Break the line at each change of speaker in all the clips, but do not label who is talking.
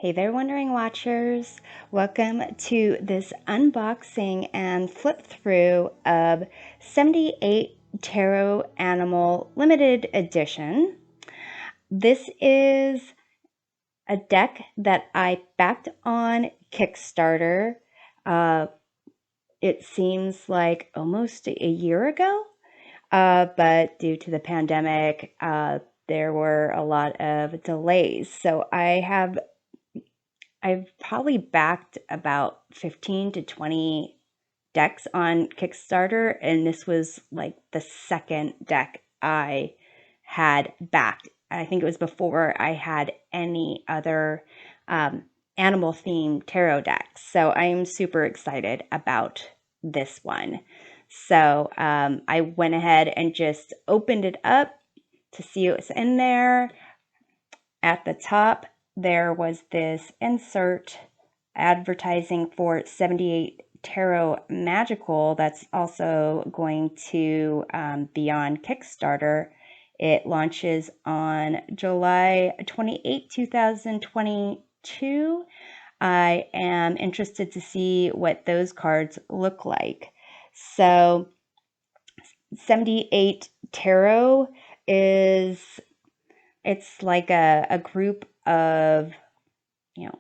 Hey there, Wondering Watchers. Welcome to this unboxing and flip through of 78 Tarot Animal Limited Edition. This is a deck that I backed on Kickstarter. It seems like almost a year ago, but due to the pandemic, there were a lot of delays. So I've probably backed about 15 to 20 decks on Kickstarter, and this was like the second deck I had backed. I think it was before I had any other animal themed tarot decks. So I am super excited about this one. So I went ahead and just opened it up to see what's in there. At the top, there was this insert advertising for 78 Tarot Magical that's also going to be on Kickstarter. It launches on July 28, 2022. I am interested to see what those cards look like. So 78 Tarot it's like a group of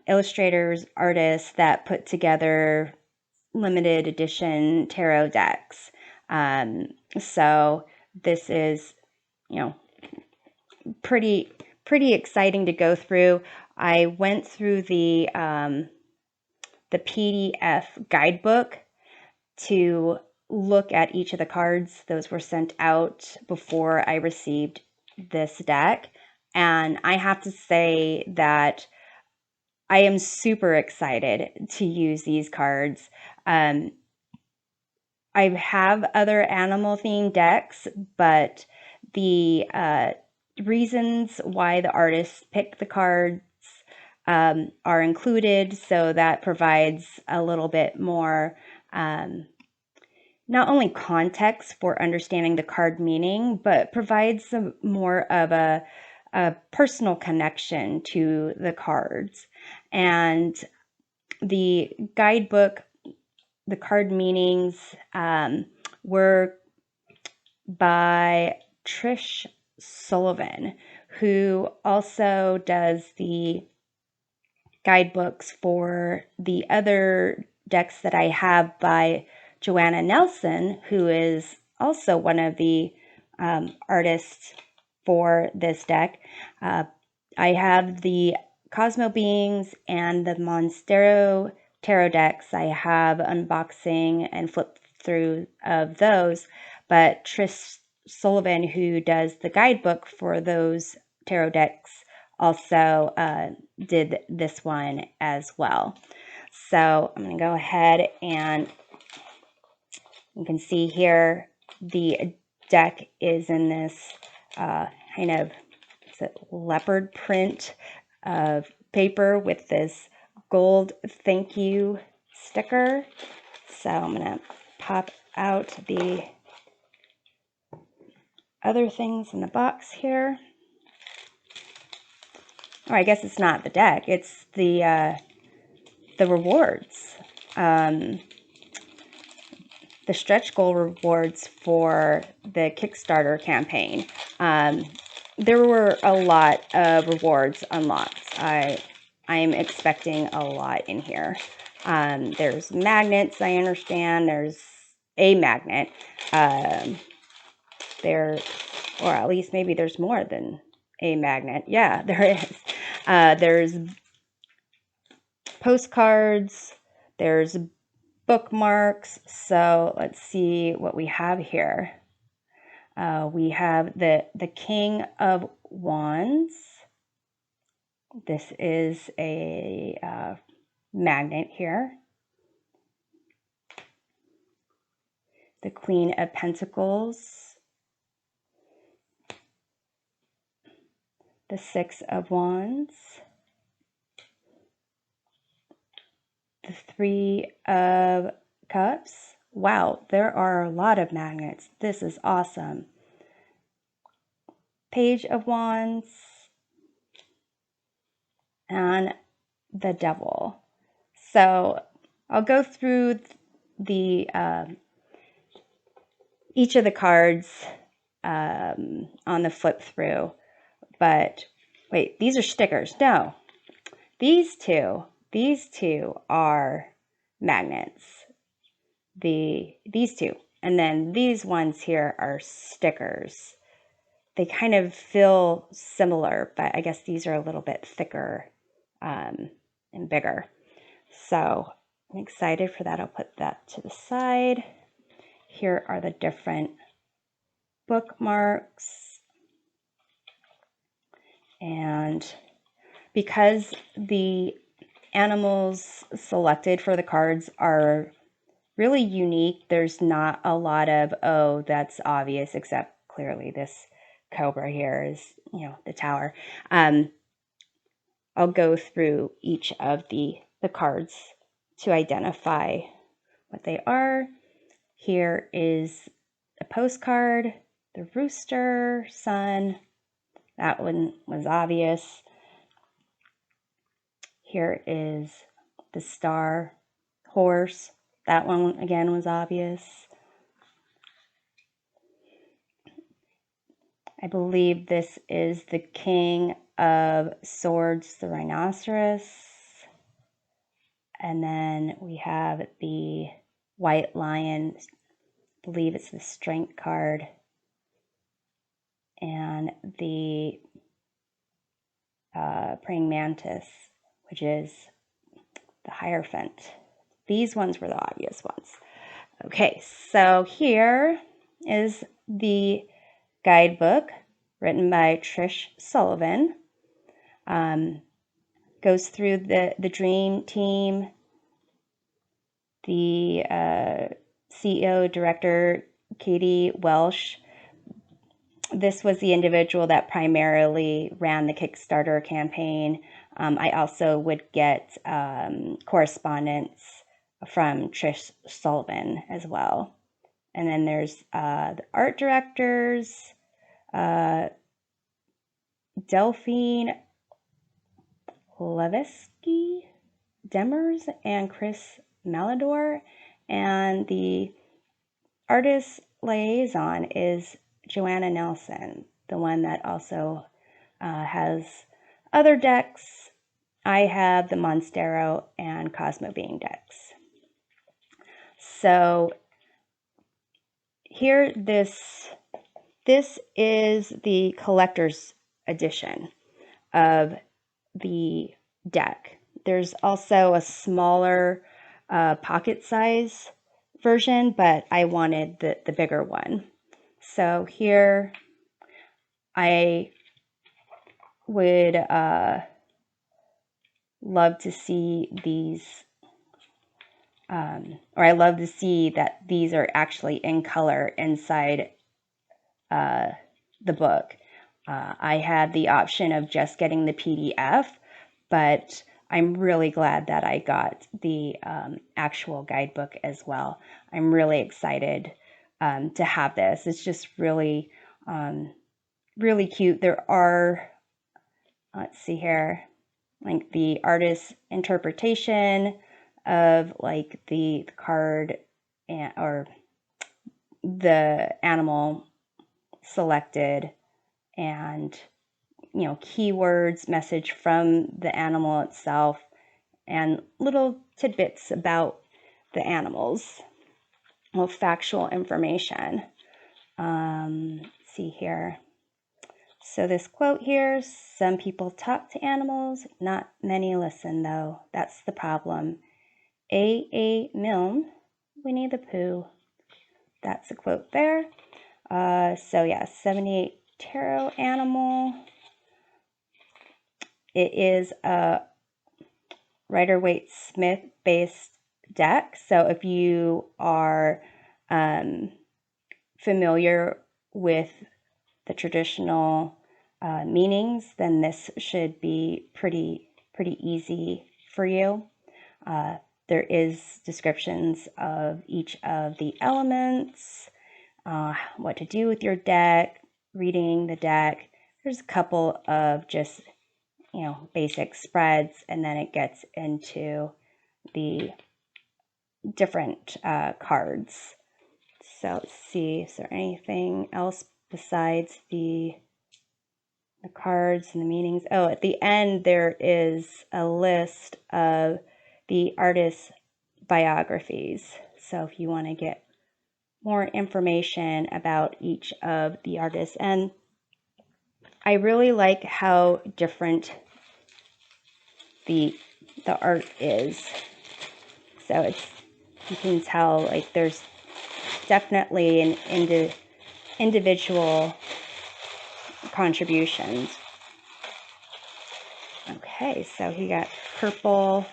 illustrators, artists that put together limited edition tarot decks. So this is pretty exciting to go through. I went through the PDF guidebook to look at each of the cards. Those were sent out before I received this deck. And I have to say that I am super excited to use these cards. I have other animal themed decks, but the reasons why the artists pick the cards are included, so that provides a little bit more not only context for understanding the card meaning, but provides more of a personal connection to the cards. And the guidebook, the card meanings were by Trish Sullivan, who also does the guidebooks for the other decks that I have by Joanna Nelson, who is also one of the artists for this deck. I have the Cosmo Beings and the Monstero tarot decks. I have unboxing and flip through of those, but Trish Sullivan, who does the guidebook for those tarot decks, also did this one as well. So I'm going to go ahead, and you can see here the deck is in this kind of leopard print of paper with this gold thank you sticker. So I'm going to pop out the other things in the box here. Or I guess it's not the deck, it's the rewards. The stretch goal rewards for the Kickstarter campaign. There were a lot of rewards unlocked. I am expecting a lot in here. There's magnets, I understand. There's a magnet. Or at least maybe there's more than a magnet. Yeah, there is. There's postcards. There's bookmarks. So let's see what we have here. We have the King of Wands. This is a magnet here. The Queen of Pentacles. The Six of Wands. The Three of Cups. Wow, there are a lot of magnets. This is awesome. Page of Wands. And the Devil. So I'll go through the each of the cards on the flip through. But wait, these are stickers. No, these two are magnets. These two, and then these ones here are stickers. They kind of feel similar, but I guess these are a little bit thicker and bigger. So I'm excited for that. I'll put that to the side. Here are the different bookmarks. And because the animals selected for the cards are really unique, there's not a lot of, oh, that's obvious, except clearly this cobra here is, the tower. I'll go through each of the cards to identify what they are. Here is a postcard, the rooster, sun. That one was obvious. Here is the star, horse. That one again was obvious. I believe this is the King of Swords, the rhinoceros. And then we have the white lion. I believe it's the strength card. And the praying mantis, which is the Hierophant. These ones were the obvious ones. Okay, so here is the guidebook written by Trish Sullivan. Goes through the dream team, the CEO, director, Katie Welsh. This was the individual that primarily ran the Kickstarter campaign. I also would get correspondence from Trish Sullivan as well. And then there's the art directors, Delphine Levesky, Demers, and Chris Malador. And the artist liaison is Joanna Nelson, the one that also has other decks. I have the Monstero and Cosmo Being decks. So here, this is the collector's edition of the deck. There's also a smaller pocket size version, but I wanted the bigger one. So here I would love to see these, or I love to see that these are actually in color inside the book. I had the option of just getting the PDF, but I'm really glad that I got the actual guidebook as well. I'm really excited to have this. It's just really, really cute. There are, let's see here, like the artist's interpretation of like the card or the animal selected, and keywords, message from the animal itself, and little tidbits about the animals, factual information. Let's see here. So this quote here, some people talk to animals, not many listen though. That's the problem. A. Milne, Winnie the Pooh. That's a quote there. So yeah, 78 tarot animal. It is a Rider-Waite-Smith based deck. So if you are familiar with the traditional meanings, then this should be pretty easy for you. There is descriptions of each of the elements, what to do with your deck, reading the deck. There's a couple of just, basic spreads, and then it gets into the different cards. So let's see, is there anything else besides the cards and the meanings? Oh, at the end there is a list of the artist's biographies. So if you want to get more information about each of the artists, and I really like how different the art is. So you can tell like there's definitely an individual contributions. Okay, so he got purple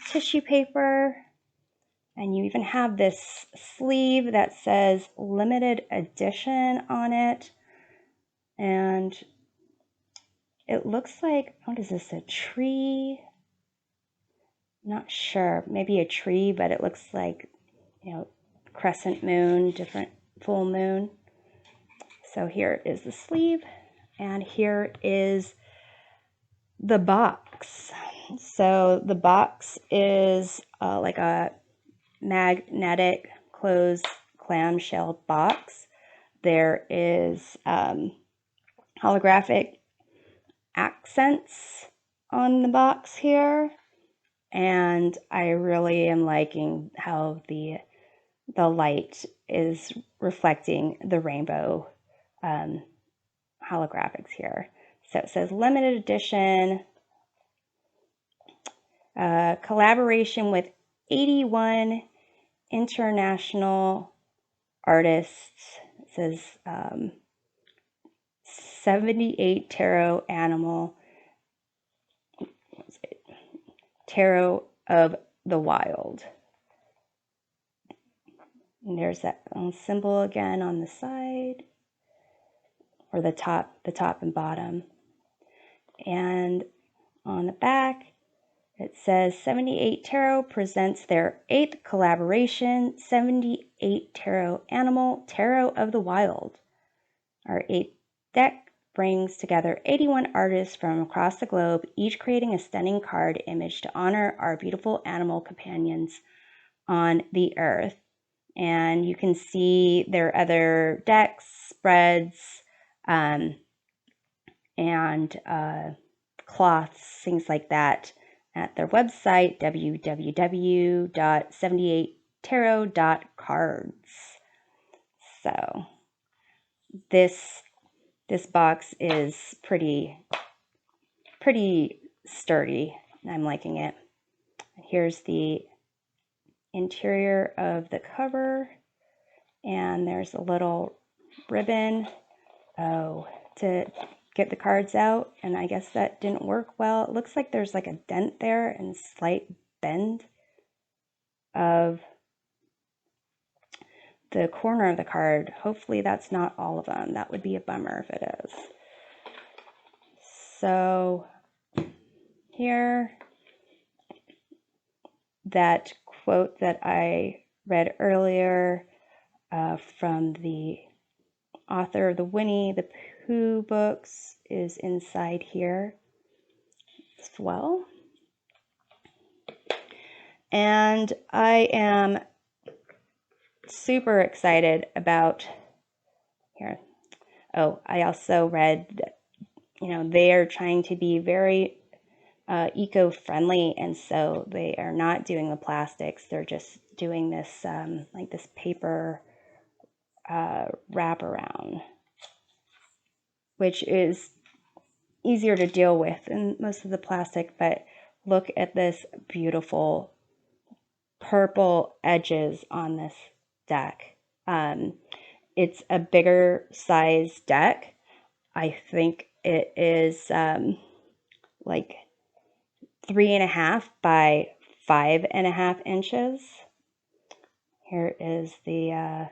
tissue paper, and you even have this sleeve that says limited edition on it, and it looks like, what is this, a tree? Not sure, maybe a tree, but it looks like, crescent moon, different full moon. So here is the sleeve, and here is the box. So the box is like a magnetic closed clamshell box. There is holographic accents on the box here, and I really am liking how the light is reflecting the rainbow holographics here. So it says limited edition, collaboration with 81 international artists. It says 78 tarot of the wild. And there's that symbol again on the side, or the top and bottom. And on the back, it says 78 Tarot presents their 8th collaboration, 78 Tarot Animal, Tarot of the Wild. Our 8th deck brings together 81 artists from across the globe, each creating a stunning card image to honor our beautiful animal companions on the earth. And you can see their other decks, spreads, and cloths, things like that, at their website, www.78tarot.cards. So this box is pretty sturdy. I'm liking it. Here's the interior of the cover, and there's a little ribbon to get the cards out, and I guess that didn't work well. It looks like there's like a dent there and slight bend of the corner of the card. Hopefully that's not all of them. That would be a bummer if it is. So here, that quote that I read earlier from the author of the Winnie the Pooh books is inside here as well. And I am super excited about here. Oh, I also read that, they are trying to be very eco-friendly, and so they are not doing the plastics. They're just doing this like this paper wraparound, which is easier to deal with than most of the plastic. But look at this beautiful purple edges on this deck. It's a bigger size deck. I think it is like 3.5 by 5.5 inches. Here is the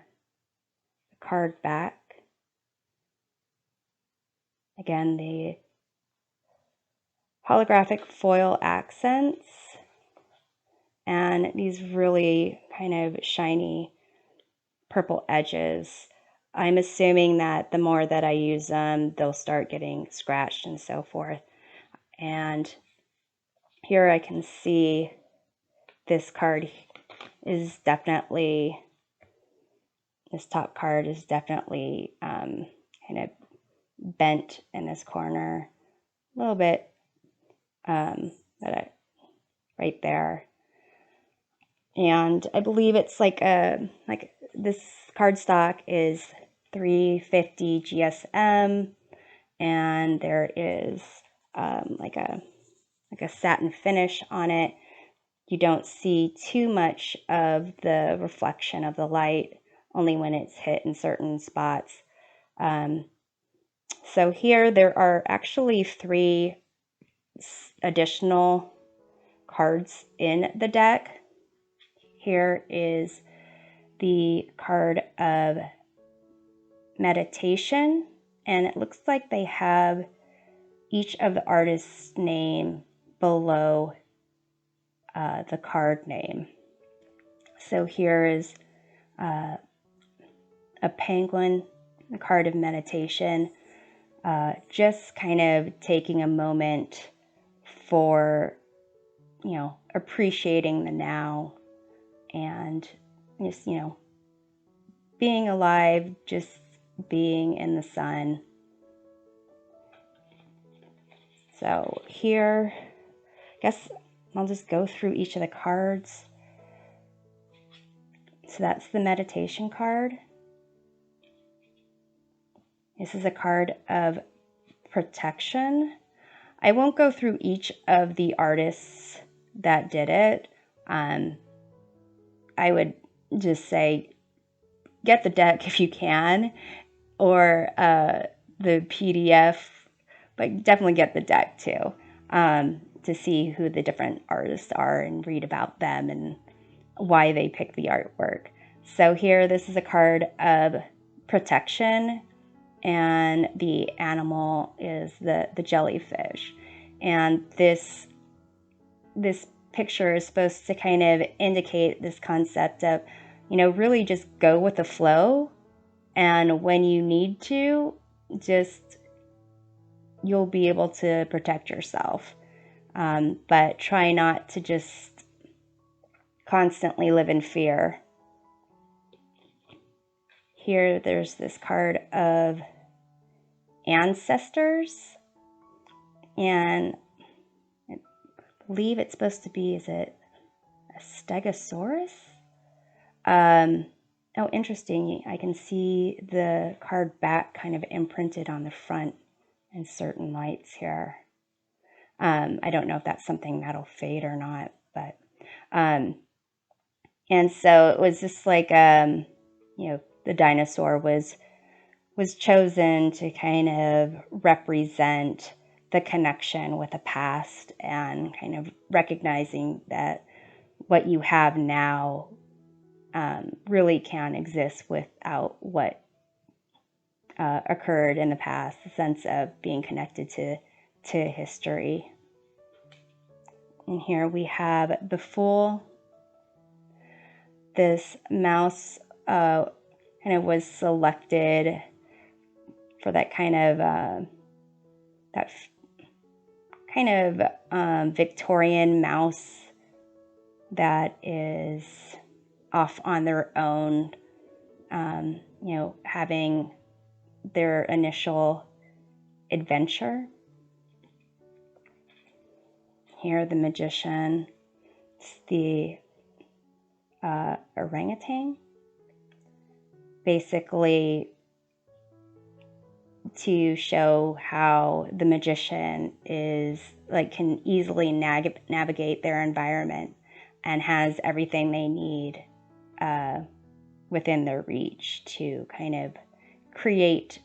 card back. Again, the holographic foil accents and these really kind of shiny purple edges. I'm assuming that the more that I use them, they'll start getting scratched and so forth. And here I can see this card is definitely, this top card is definitely kind of bent in this corner a little bit, right there. And I believe it's like this cardstock is 350 GSM, and there is like a satin finish on it. You don't see too much of the reflection of the light, only when it's hit in certain spots. So here there are actually 3 additional cards in the deck. Here is the card of meditation, and it looks like they have each of the artist's name below the card name. So here is a penguin, the card of meditation, just kind of taking a moment for, appreciating the now and just, being alive, just being in the sun. So here, I guess I'll just go through each of the cards. So that's the meditation card. This is a card of protection. I won't go through each of the artists that did it. I would just say get the deck if you can, or the PDF, but definitely get the deck too, to see who the different artists are and read about them and why they pick the artwork. So here, this is a card of protection, and the animal is the jellyfish. And this picture is supposed to kind of indicate this concept of, really just go with the flow. And when you need to, you'll be able to protect yourself. But try not to just constantly live in fear. Here, there's this card of ancestors. And I believe it's supposed to be, is it a stegosaurus? Oh, interesting. I can see the card back kind of imprinted on the front in certain lights here. I don't know if that's something that'll fade or not, but, and so it was just like, the dinosaur was chosen to kind of represent the connection with the past and kind of recognizing that what you have now really can't exist without what occurred in the past, the sense of being connected to history. And here we have the Fool. This mouse kind of was selected for that kind of Victorian mouse that is off on their own, having their initial adventure. Here, the magician, the orangutan, basically to show how the magician can easily navigate their environment and has everything they need within their reach to kind of create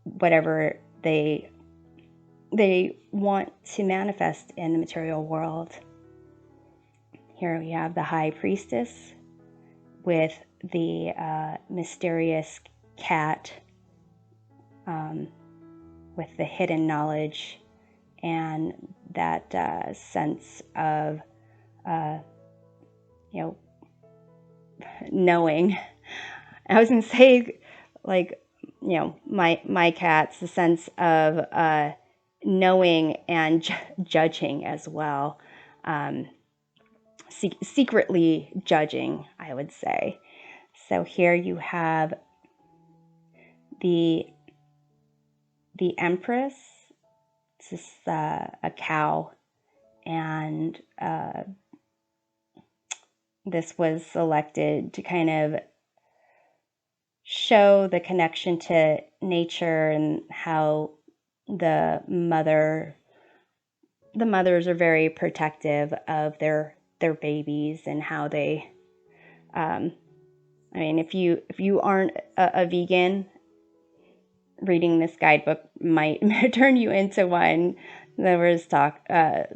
whatever they want to manifest in the material world. Here we have the High Priestess with the mysterious cat, with the hidden knowledge and that sense of knowing. I was gonna say, my cat's the sense of knowing and judging as well. Secretly judging, I would say. So here you have the Empress. This is a cow, and this was selected to kind of show the connection to nature and how the mothers are very protective of their babies, and how they I mean, if you aren't a vegan, reading this guidebook might turn you into one. There was I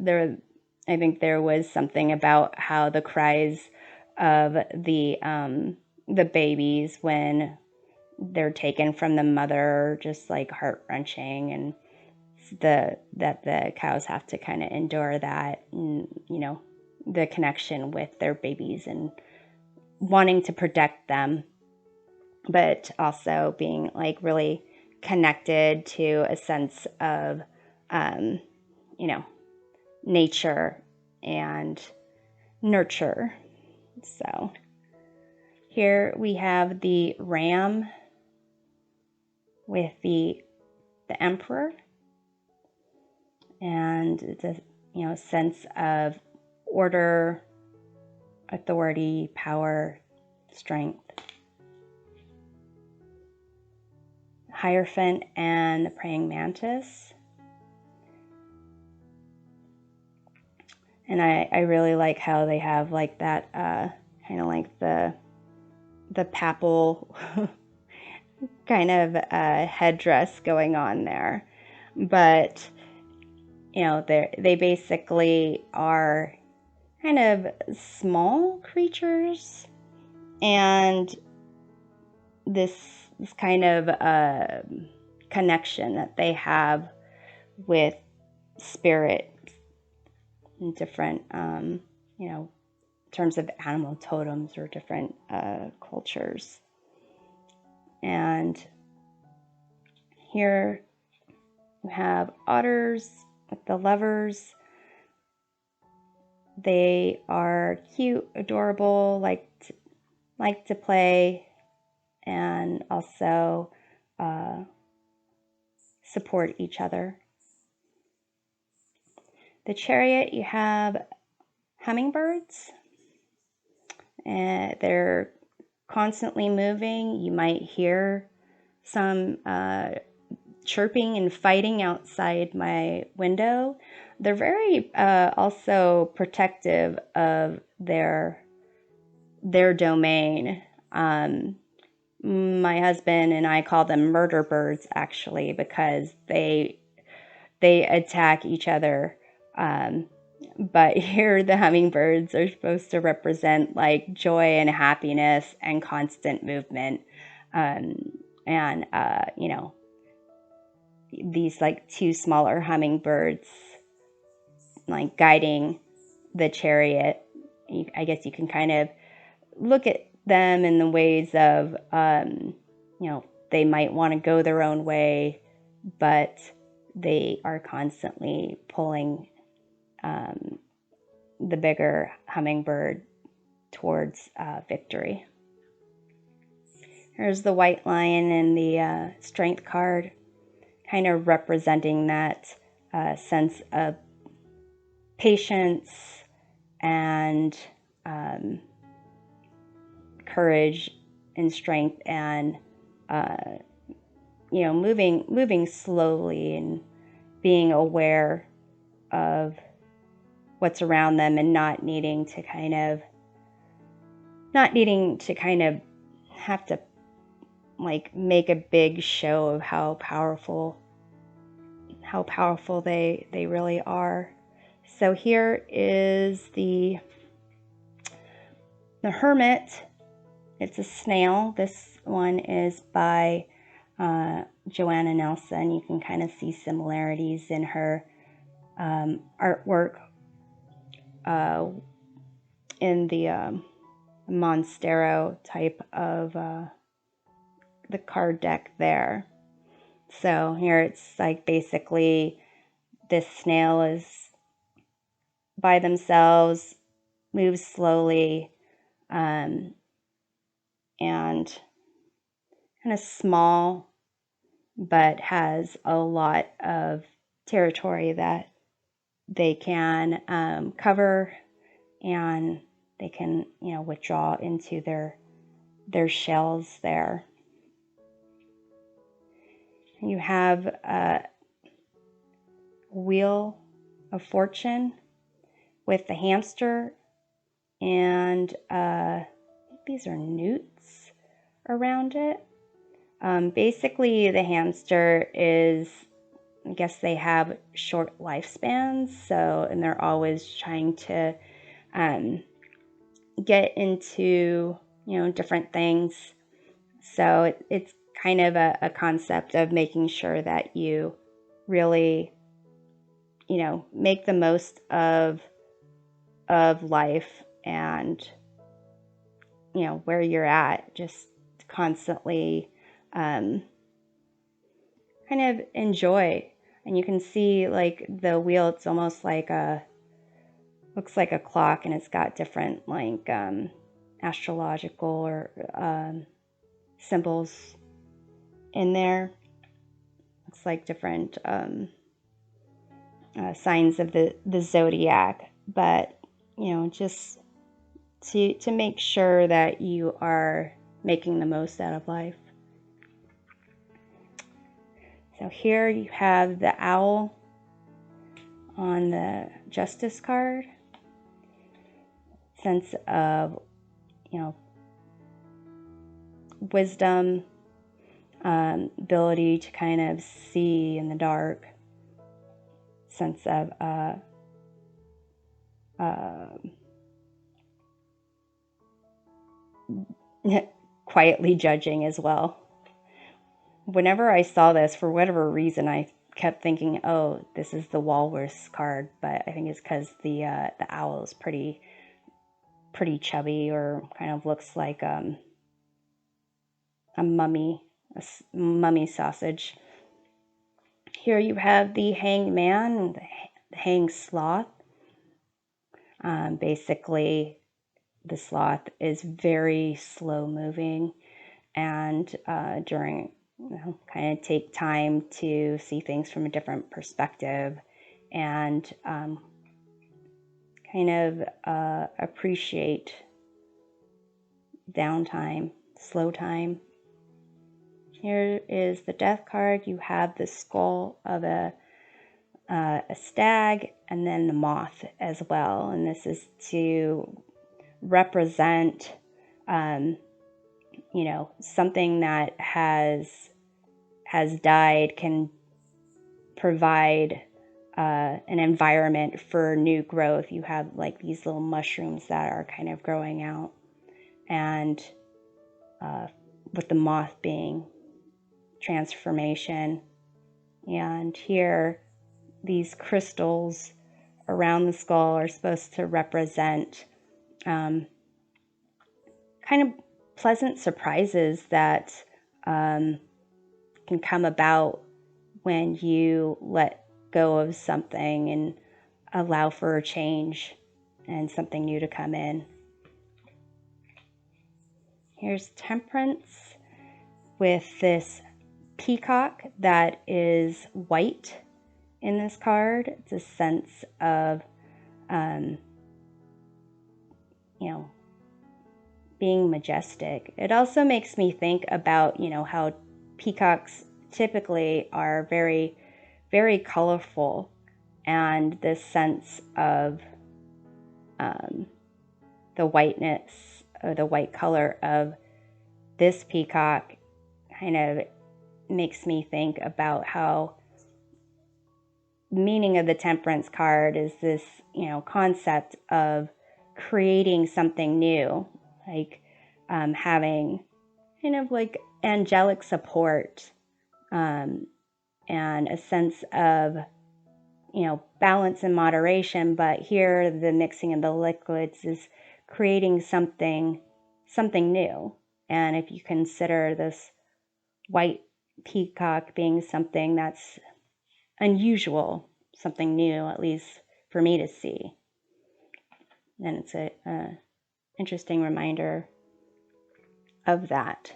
think there was something about how the cries of the babies when they're taken from the mother are just like heart-wrenching, and that the cows have to kind of endure that, and the connection with their babies and wanting to protect them, but also being like really connected to a sense of nature and nurture. So here we have the ram with the emperor, and it's a sense of order, authority, power, strength. Hierophant and the praying mantis. And I really like how they have like that kind of like the papal kind of headdress going on there. But they basically are kind of small creatures, and this kind of connection that they have with spirit in different, in terms of animal totems or different cultures. And here you have otters with the lovers. They are cute, adorable, like to play, and also support each other. The chariot, you have hummingbirds, and they're constantly moving. You might hear some chirping and fighting outside my window. They're very also protective of their domain. My husband and I call them murder birds, actually, because they attack each other. But here the hummingbirds are supposed to represent like joy and happiness and constant movement. These like two smaller hummingbirds like guiding the chariot. I guess you can kind of look at them in the ways of, they might want to go their own way, but they are constantly pulling the bigger hummingbird towards victory. Here's the white lion and the strength card, kind of representing that sense of patience and courage and strength, and moving slowly and being aware of what's around them, and not needing to kind of have to like make a big show of how powerful they really are. So here is the hermit. It's a snail. This one is by Joanna Nelson. You can kind of see similarities in her artwork in the Monstero type of the card deck there. So here it's like basically this snail is by themselves, moves slowly, and kind of small, but has a lot of territory that they can cover, and they can, withdraw into their shells there. You have a Wheel of Fortune with the hamster, and these are newts around it. Basically, the hamster is, I guess they have short lifespans, and they're always trying to get into, different things. So it's kind of a concept of making sure that you really, make the most of life, and, where you're at, just constantly kind of enjoy. And you can see like the wheel, it's almost like looks like a clock, and it's got different like astrological or symbols in there. Looks like different signs of the zodiac, but just to make sure that you are making the most out of life. So here you have the owl on the Justice card. Sense of, wisdom, ability to kind of see in the dark, sense of quietly judging as well. Whenever I saw this, for whatever reason, I kept thinking, oh, this is the walrus card, but I think it's because the owl is pretty chubby, or kind of looks like a mummy sausage. Here you have the hanged man, the hanged sloth. Basically, the sloth is very slow moving, and during kind of take time to see things from a different perspective, and kind of appreciate downtime, slow time. Here is the Death card. You have the skull of a stag, and then the moth as well. And this is to represent, something that has died can provide an environment for new growth. You have like these little mushrooms that are kind of growing out, and with the moth being transformation. And here, these crystals around the skull are supposed to represent kind of pleasant surprises that can come about when you let go of something and allow for a change and something new to come in. Here's Temperance with this peacock that is white in this card. It's a sense of, being majestic. It also makes me think about, how peacocks typically are very, very colorful, and this sense of the whiteness, or the white color of this peacock kind of makes me think about how the meaning of the Temperance card is this, concept of creating something new, like having kind of like angelic support, and a sense of, balance and moderation. But here, the mixing of the liquids is creating something new. And if you consider this white peacock being something that's unusual, something new, at least for me to see. And it's a interesting reminder of that.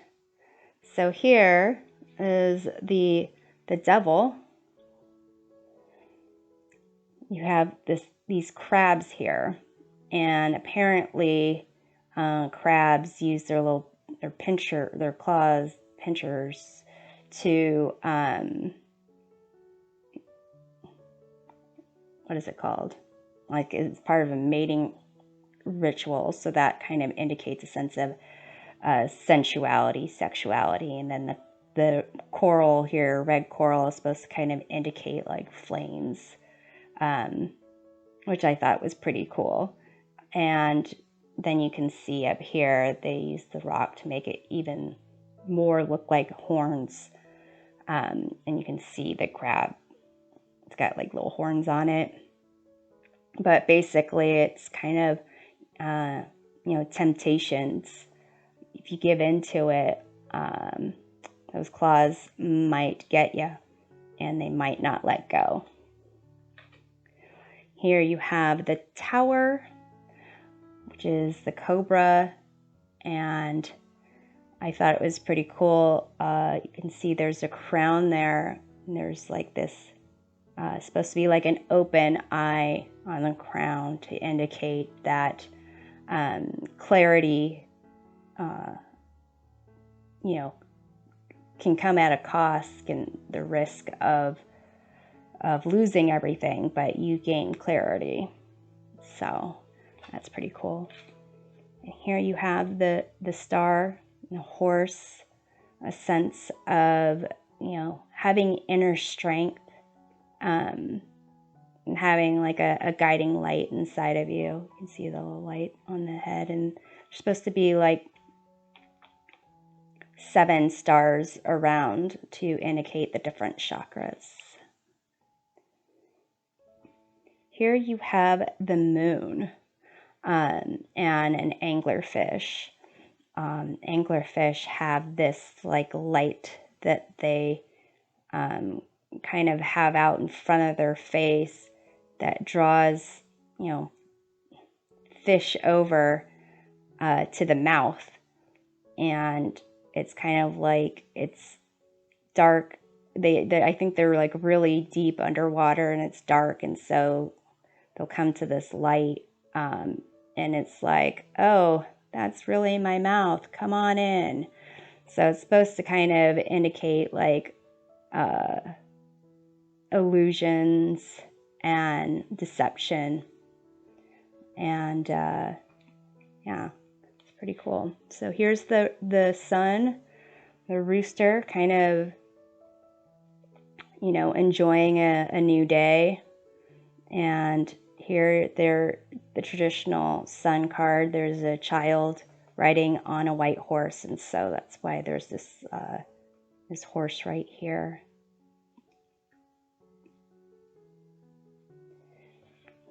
So here is the devil. You have these crabs here, and apparently crabs use their claws pinchers to what is it called? Like, it's part of a mating ritual, so that kind of indicates a sense of sensuality, sexuality. And then the coral here, red coral, is supposed to kind of indicate like flames, which I thought was pretty cool. And then you can see up here, they use the rock to make it even more look like horns. And you can see the crab, it's got like little horns on it. But basically it's kind of, temptations. If you give into it, those claws might get you, and they might not let go. Here you have the Tower, which is the cobra, and I thought it was pretty cool. You can see there's a crown there, and there's like this, supposed to be like an open eye on the crown to indicate that clarity, can come at a cost, and the risk of losing everything, but you gain clarity. So that's pretty cool. And here you have the star, the horse, a sense of, having inner strength, and having like a guiding light inside of you. You can see the little light on the head, and there's supposed to be like 7 stars around to indicate the different chakras. Here you have the moon, and an anglerfish. Anglerfish have this like light that they kind of have out in front of their face that draws, fish over to the mouth. And it's kind of like, it's dark. I think they're like really deep underwater, and it's dark, and so they'll come to this light, and it's like, oh, that's really my mouth, come on in. So it's supposed to kind of indicate like illusions and deception, and yeah, it's pretty cool. So here's the sun, the rooster, kind of enjoying a new day. And here the traditional sun card, there's a child riding on a white horse, and so that's why there's this horse right here.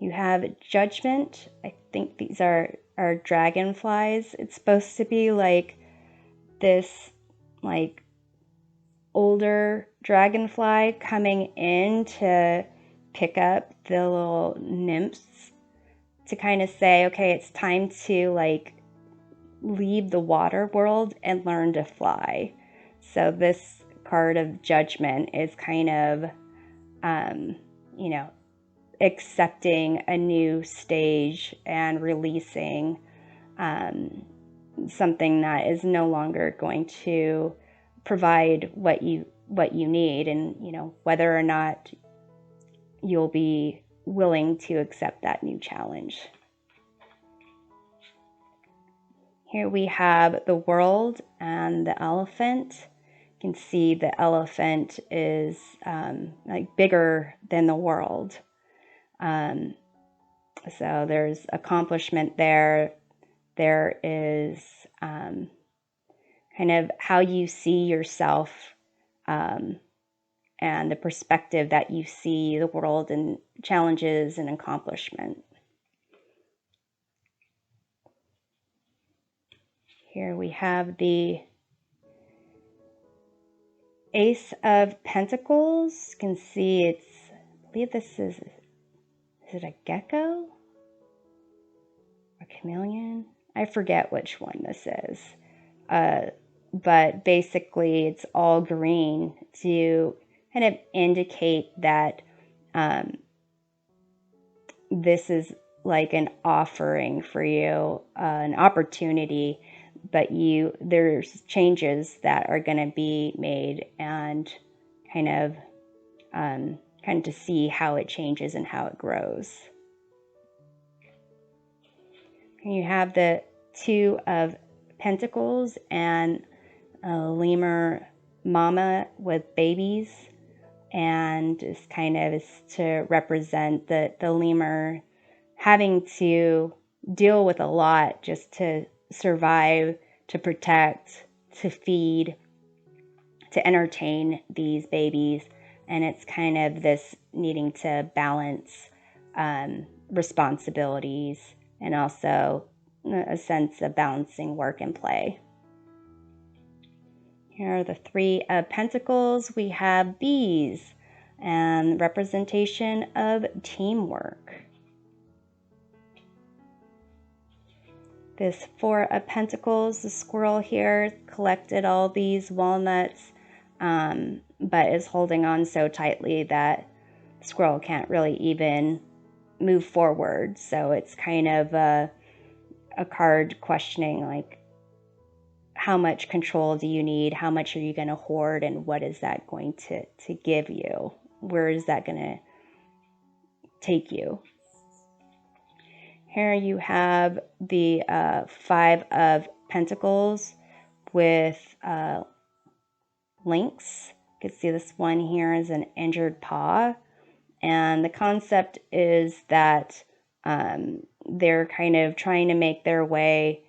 You have judgment. I think these are dragonflies. It's supposed to be like this like older dragonfly coming in to pick up the little nymphs, to kind of say, okay, it's time to like leave the water world and learn to fly. So this card of judgment is kind of accepting a new stage and releasing something that is no longer going to provide what you need, and whether or not you'll be willing to accept that new challenge. Here we have the world and the elephant. You can see the elephant is like bigger than the world. So there's accomplishment there. There is kind of how you see yourself, and the perspective that you see the world and challenges and accomplishment. Here we have the Ace of Pentacles. You can see it's believe this is it a gecko? A chameleon? I forget which one this is. But basically it's all green to kind of indicate that this is like an offering for you, an opportunity, but there's changes that are going to be made, and kind of to see how it changes and how it grows. And you have the Two of Pentacles and a lemur mama with babies, and it's kind of is to represent the lemur having to deal with a lot just to survive, to protect, to feed, to entertain these babies. And it's kind of this needing to balance responsibilities, and also a sense of balancing work and play. Here are the Three of Pentacles. We have bees and representation of teamwork. This Four of Pentacles, the squirrel here collected all these walnuts, but is holding on so tightly that the squirrel can't really even move forward. So it's kind of a card questioning, like, how much control do you need? How much are you going to hoard? And what is that going to give you? Where is that going to take you? Here you have the Five of Pentacles with links. You can see this one here is an injured paw. And the concept is that they're kind of trying to make their way.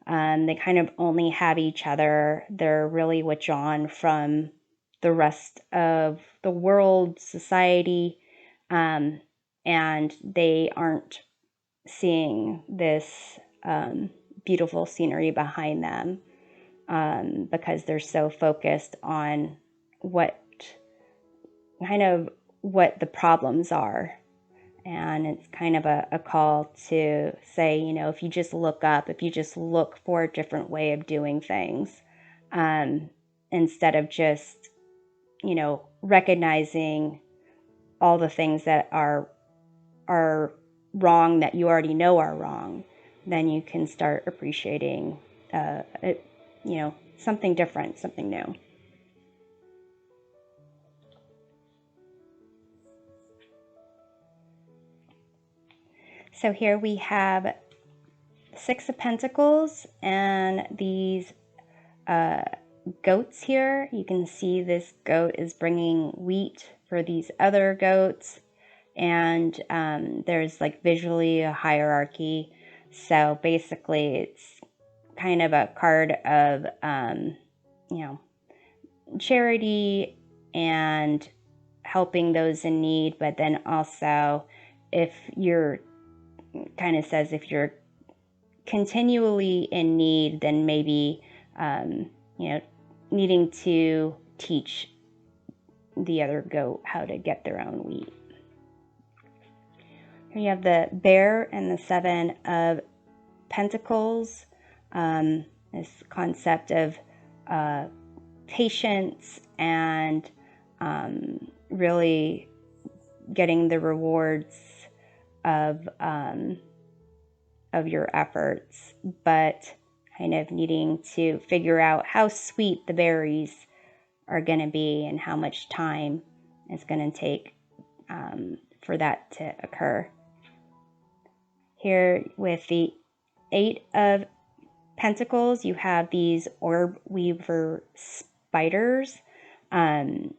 They kind of only have each other. They're really withdrawn from the rest of the world, society, and they aren't seeing this beautiful scenery behind them because they're so focused on what the problems are. And it's kind of a call to say, if you just look up, if you just look for a different way of doing things, instead of just, recognizing all the things that are wrong, that you already know are wrong, then you can start appreciating, something different, something new. So here we have Six of Pentacles and these goats here. You can see this goat is bringing wheat for these other goats, and there's like visually a hierarchy. So basically it's kind of a card of charity and helping those in need, but then also if you're kind of says if you're continually in need, then maybe needing to teach the other goat how to get their own wheat. Here you have the bear and the Seven of Pentacles. This concept of patience and really getting the rewards of your efforts, but kind of needing to figure out how sweet the berries are going to be and how much time it's going to take for that to occur. Here with the Eight of Pentacles, you have these orb weaver spiders, and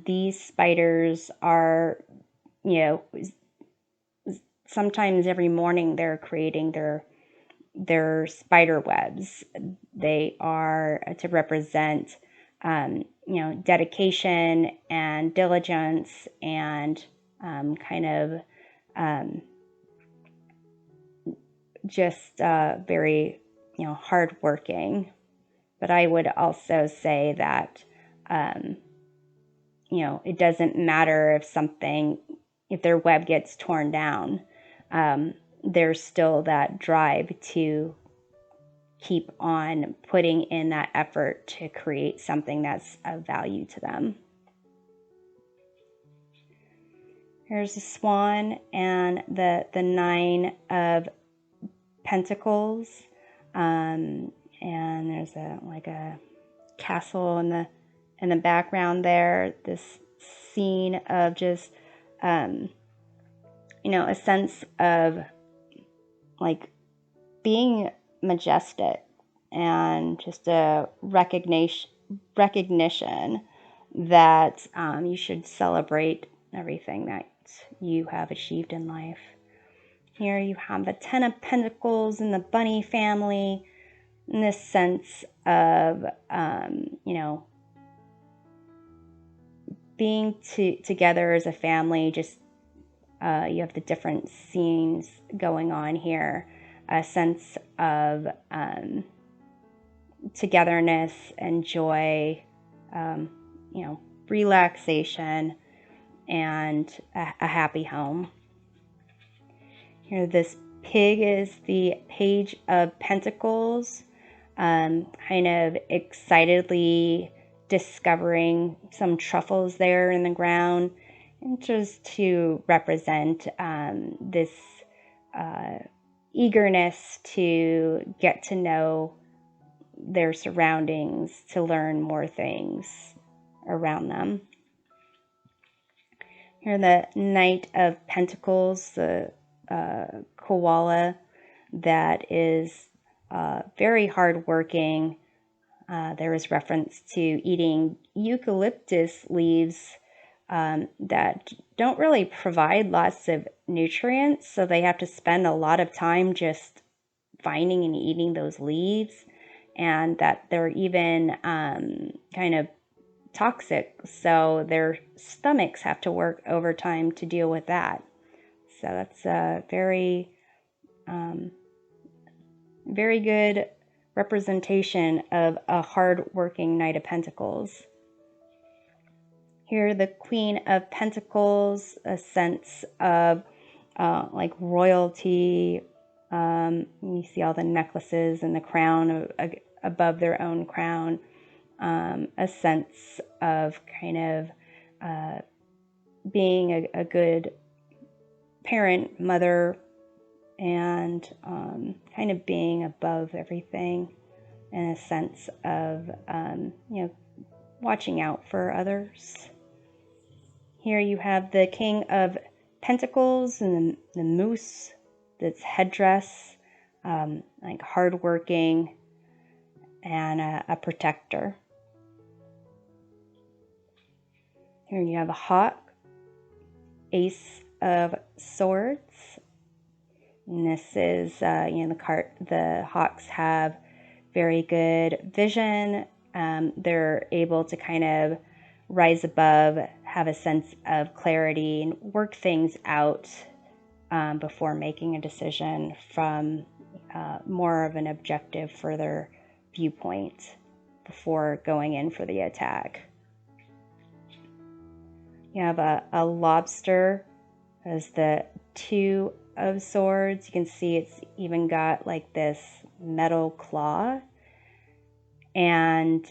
these spiders are, sometimes every morning they're creating their spider webs. They are to represent, dedication and diligence and just very, hardworking. But I would also say that it doesn't matter if their web gets torn down. There's still that drive to keep on putting in that effort to create something that's of value to them. Here's a swan and the 9 of Pentacles, and there's a castle in the background there. This scene of just a sense of like being majestic and just a recognition that you should celebrate everything that you have achieved in life. Here you have the 10 of Pentacles and the bunny family, in this sense of being together as a family. Just you have the different scenes going on here, a sense of togetherness and joy, relaxation, and a happy home. Here, this pig is the Page of Pentacles, kind of excitedly discovering some truffles there in the ground, and just to represent this eagerness to get to know their surroundings, to learn more things around them. Here, the Knight of Pentacles, the koala that is very hardworking. There is reference to eating eucalyptus leaves that don't really provide lots of nutrients, so they have to spend a lot of time just finding and eating those leaves, and that they're even kind of toxic, so their stomachs have to work overtime to deal with that. So that's a very very good representation of a hard-working Knight of Pentacles. Here, the Queen of Pentacles, a sense of like royalty. You see all the necklaces and the crown above their own crown. A sense of kind of being a good parent, mother, and kind of being above everything, in a sense of watching out for others. Here you have the King of Pentacles and the moose, that's headdress, like hardworking and a protector. Here you have a hawk, Ace of Swords. And this is, the hawks have very good vision. They're able to kind of rise above, have a sense of clarity, and work things out before making a decision from more of an objective, further viewpoint before going in for the attack. You have a lobster as the 2 of Swords. You can see it's even got like this metal claw, and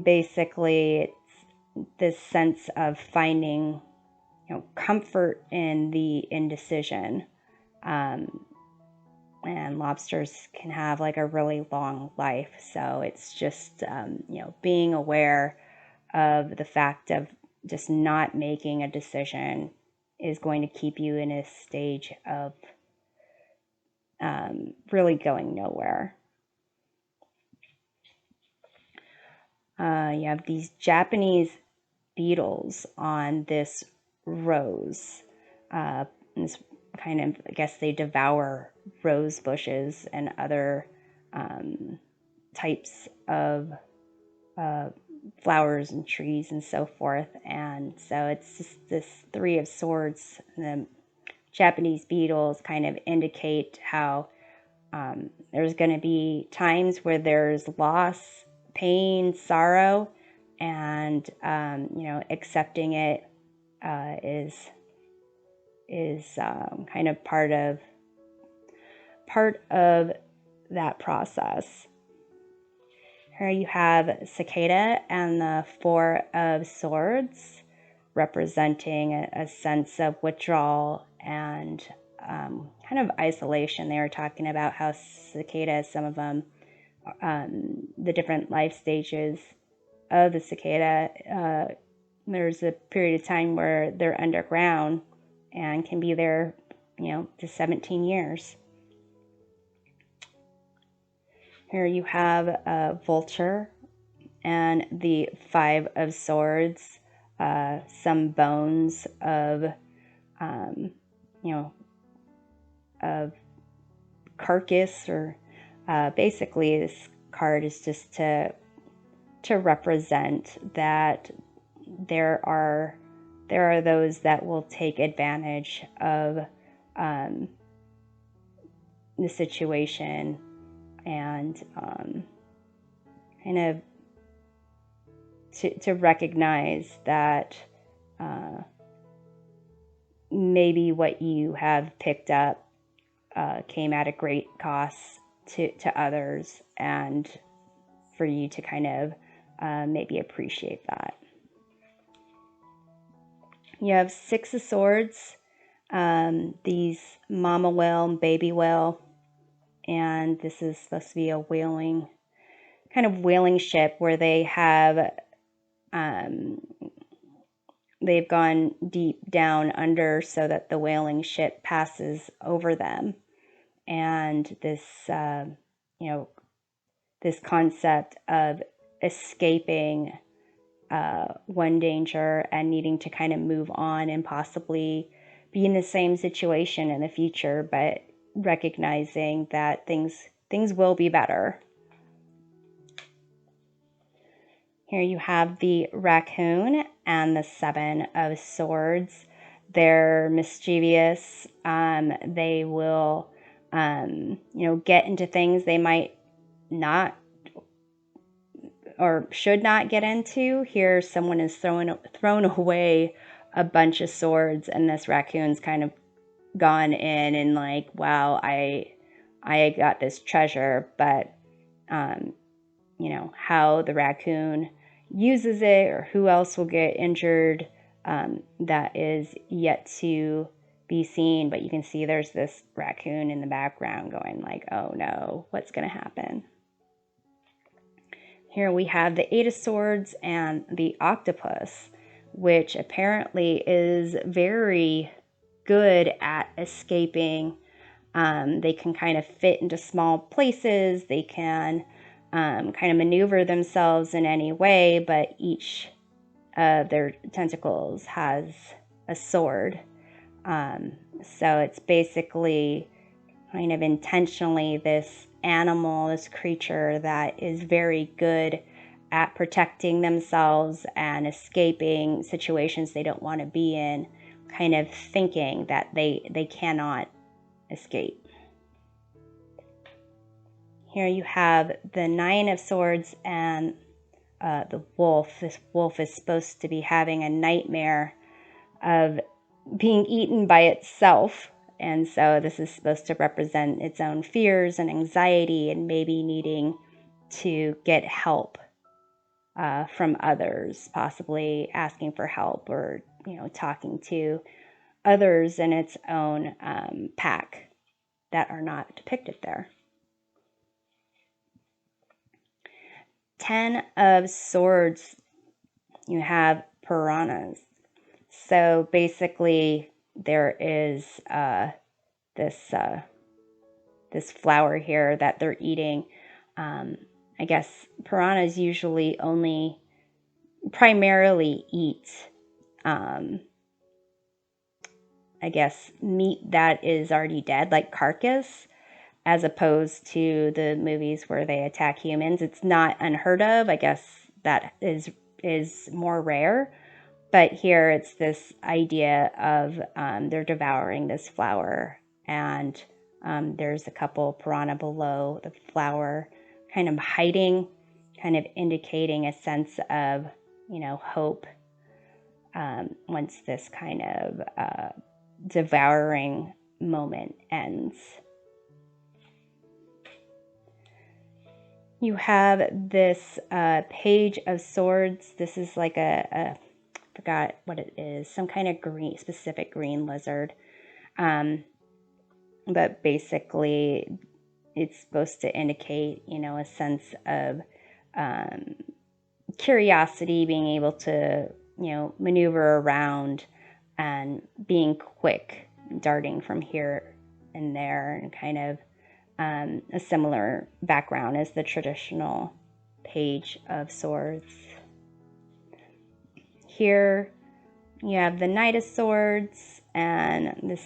basically it's this sense of finding comfort in the indecision, and lobsters can have like a really long life, so it's just being aware of the fact of just not making a decision is going to keep you in a stage of really going nowhere. You have these Japanese beetles on this rose. This kind of, I guess they devour rose bushes and other types of flowers and trees and so forth. And so it's just this 3 of Swords. The Japanese beetles kind of indicate how there's going to be times where there's loss, pain, sorrow, and accepting it is kind of part of that process. Here you have Cicada and the Four of Swords, representing a sense of withdrawal and kind of isolation. They were talking about how cicadas, some of them, the different life stages of the cicada, there's a period of time where they're underground and can be there, to 17 years. Here you have a vulture and the Five of Swords, some bones of, of carcass, or basically this card is just to represent that there are those that will take advantage of the situation and kind of to recognize that maybe what you have picked up came at a great cost to others, and for you to kind of maybe appreciate that. You have Six of Swords, these mama whale and baby whale, and this is supposed to be a whaling ship where they have they've gone deep down under so that the whaling ship passes over them, and this this concept of escaping one danger and needing to kind of move on and possibly be in the same situation in the future, but recognizing that things will be better. Here you have the raccoon and the Seven of Swords. They're mischievous. They will, get into things they might not or should not get into. Here, someone is thrown away a bunch of swords, and this raccoon's kind of gone in and like, wow, I got this treasure, but how the raccoon uses it or who else will get injured, that is yet to be seen. But you can see there's this raccoon in the background going like, oh no, what's going to happen? Here we have the Eight of Swords and the octopus, which apparently is very good at escaping. They can kind of fit into small places. They can kind of maneuver themselves in any way, but each of their tentacles has a sword. So it's basically kind of intentionally this animal, this creature that is very good at protecting themselves and escaping situations they don't want to be in, kind of thinking that they cannot escape. Here you have the Nine of Swords and the wolf. This wolf is supposed to be having a nightmare of being eaten by itself. And so this is supposed to represent its own fears and anxiety and maybe needing to get help from others, possibly asking for help or, talking to others in its own pack that are not depicted there. 10 of Swords, you have piranhas. So basically there is this flower here that they're eating. I guess piranhas usually only primarily eat meat that is already dead, like carcass, as opposed to the movies where they attack humans. It's not unheard of. I guess that is more rare. But here it's this idea of they're devouring this flower, and there's a couple piranha below the flower kind of hiding, kind of indicating a sense of hope once this kind of devouring moment ends. You have this Page of Swords. This is like I forgot what it is, some kind of specific green lizard. But basically it's supposed to indicate, a sense of curiosity, being able to, maneuver around and being quick, darting from here and there, and kind of a similar background as the traditional Page of Swords. Here you have the Knight of Swords and this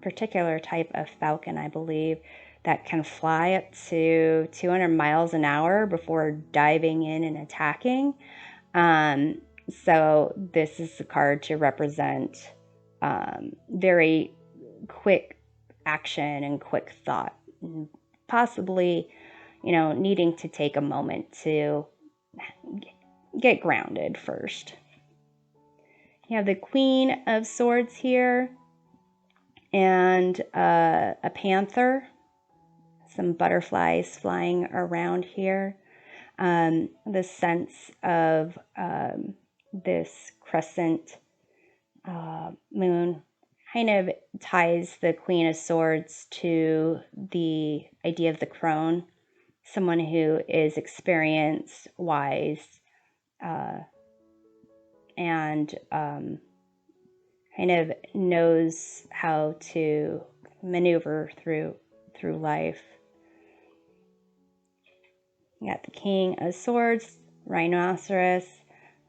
particular type of falcon, I believe, that can fly up to 200 miles an hour before diving in and attacking. So this is a card to represent very quick action and quick thought, and possibly, needing to take a moment to get grounded first. You have the Queen of Swords here, and a panther, some butterflies flying around here. The sense of this crescent moon kind of ties the Queen of Swords to the idea of the crone, someone who is experienced, wise, and kind of knows how to maneuver through life. You got the King of Swords, rhinoceros,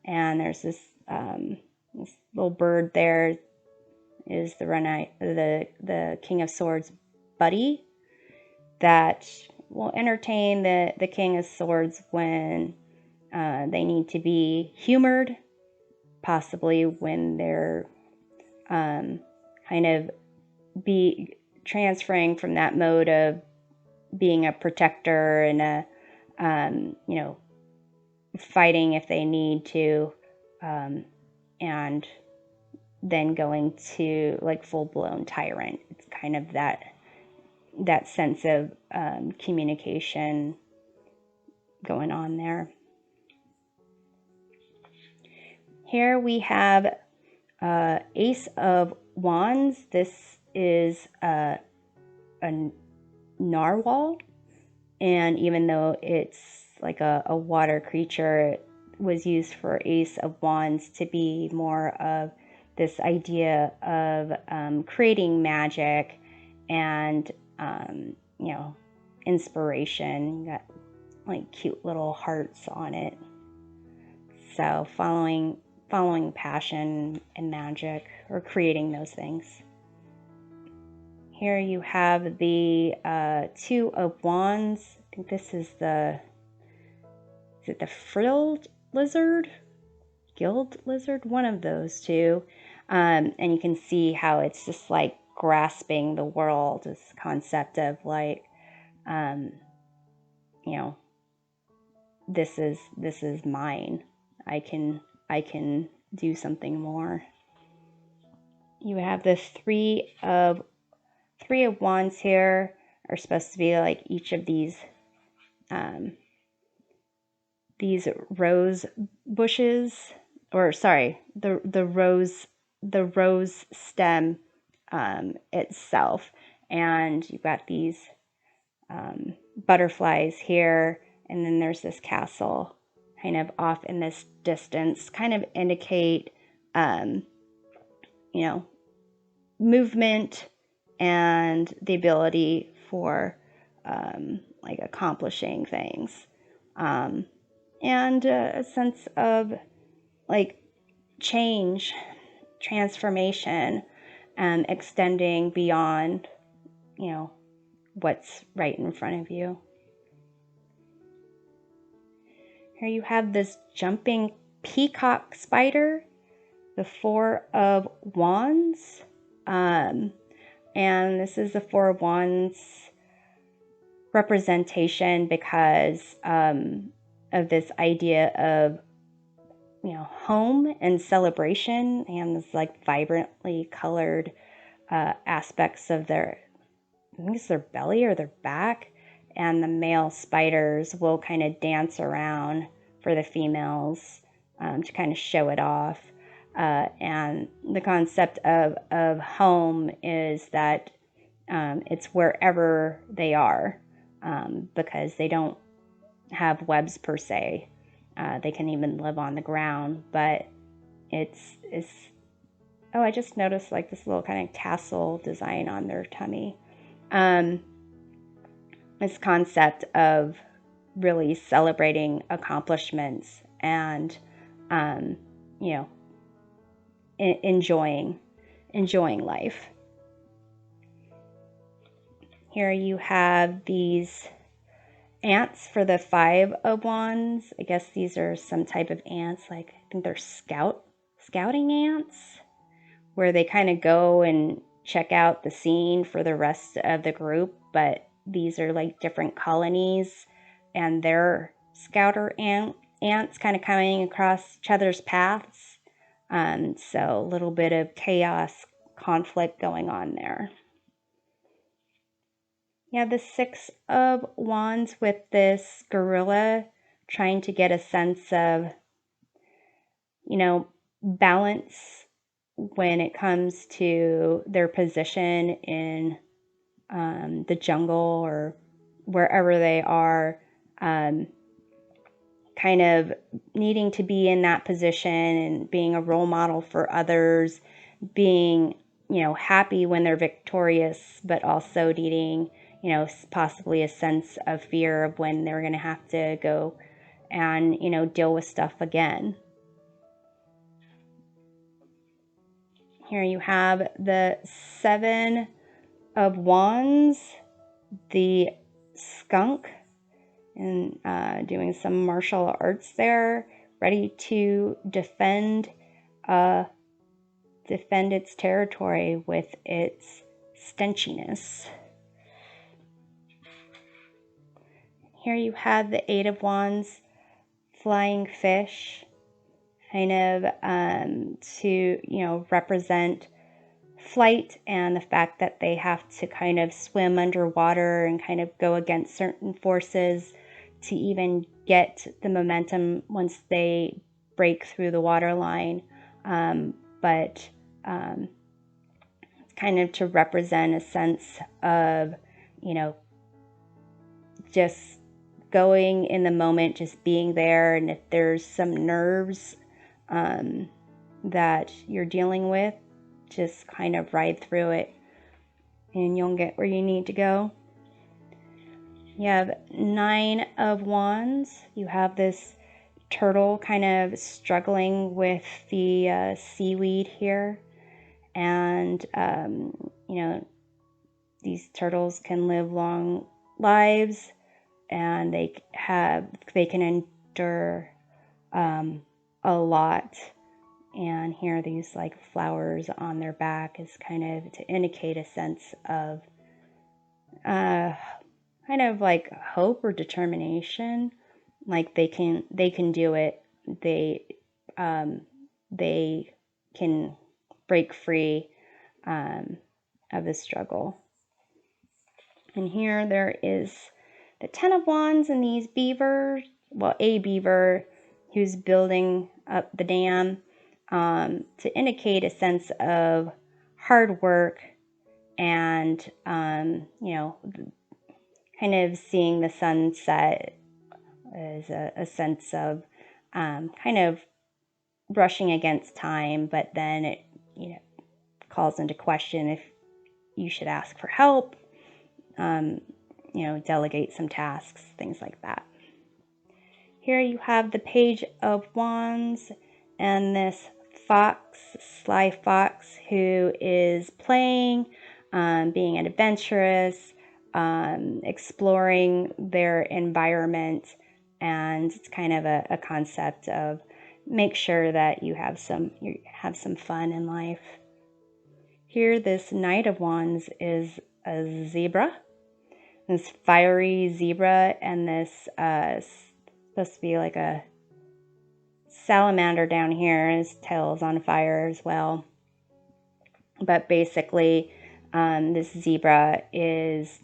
and there's this little bird there. Is the King of Swords buddy that will entertain the King of Swords when they need to be humored, possibly when they're kind of be transferring from that mode of being a protector and fighting if they need to, and then going to like full-blown tyrant. It's kind of that sense of communication going on there. Here we have Ace of Wands. This is a narwhal, and even though it's like a water creature, it was used for Ace of Wands to be more of this idea of creating magic and inspiration. You got like cute little hearts on it, so following passion and magic, or creating those things. Here you have the Two of Wands. I think this is the frilled lizard? Guild lizard? One of those two. And you can see how it's just like grasping the world, this concept of like, this is mine. I can do something more. You have the Three of Wands here, are supposed to be like each of these rose bushes, or sorry, the rose stem itself, and you've got these butterflies here, and then there's this castle kind of off in this distance, kind of indicate movement and the ability for like accomplishing things, and a sense of like change, transformation, and extending beyond what's right in front of you. Here you have this jumping peacock spider, the Four of Wands, and this is the Four of Wands representation because this idea of, home and celebration, and this like vibrantly colored aspects of their, I think it's their belly or their back, and the male spiders will kind of dance around for the females to kind of show it off. And the concept of home is that it's wherever they are, because they don't have webs per se. They can even live on the ground, but it's oh, I just noticed like this little kind of tassel design on their tummy. This concept of really celebrating accomplishments and enjoying life. Here you have these ants for the 5 of Wands. I guess these are some type of ants, like I think they're scouting ants, where they kind of go and check out the scene for the rest of the group, but these are like different colonies, and they're scouter ants kind of coming across each other's paths. So a little bit of chaos, conflict going on there. Yeah, the 6 of Wands with this gorilla trying to get a sense of, balance when it comes to their position in the jungle or wherever they are, kind of needing to be in that position and being a role model for others, being, happy when they're victorious, but also needing, possibly a sense of fear of when they're going to have to go and, deal with stuff again. Here you have the 7 of Wands, the skunk, and doing some martial arts there, ready to defend its territory with its stenchiness. Here you have the 8 of Wands, flying fish, kind of to, represent flight and the fact that they have to kind of swim underwater and kind of go against certain forces to even get the momentum once they break through the water line. But kind of to represent a sense of, just going in the moment, just being there. And if there's some nerves that you're dealing with, just kind of ride through it and you'll get where you need to go. You have 9 of Wands. You have this turtle kind of struggling with the seaweed here. And, these turtles can live long lives, and they can endure a lot. And here these like flowers on their back is kind of to indicate a sense of kind of like hope or determination, like they can do it. They can break free of the struggle. And here there is the 10 of Wands and these beavers, a beaver who's building up the dam, to indicate a sense of hard work and, kind of seeing the sunset as a sense of kind of rushing against time, but then it, calls into question if you should ask for help, delegate some tasks, things like that. Here you have the Page of Wands and this sly fox who is playing, being adventurous, exploring their environment, and it's kind of a concept of make sure that you have some fun in life. Here, this Knight of Wands is a zebra, this fiery zebra, and this supposed to be like a salamander down here, and his tail is on fire as well. But basically, this zebra is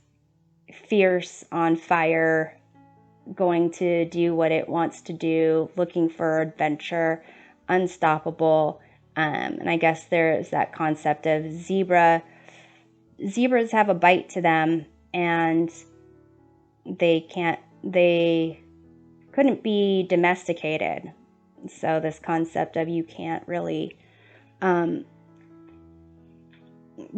fierce, on fire, going to do what it wants to do, looking for adventure, unstoppable. And I guess there is that concept of zebras have a bite to them, and they couldn't be domesticated. So this concept of you can't really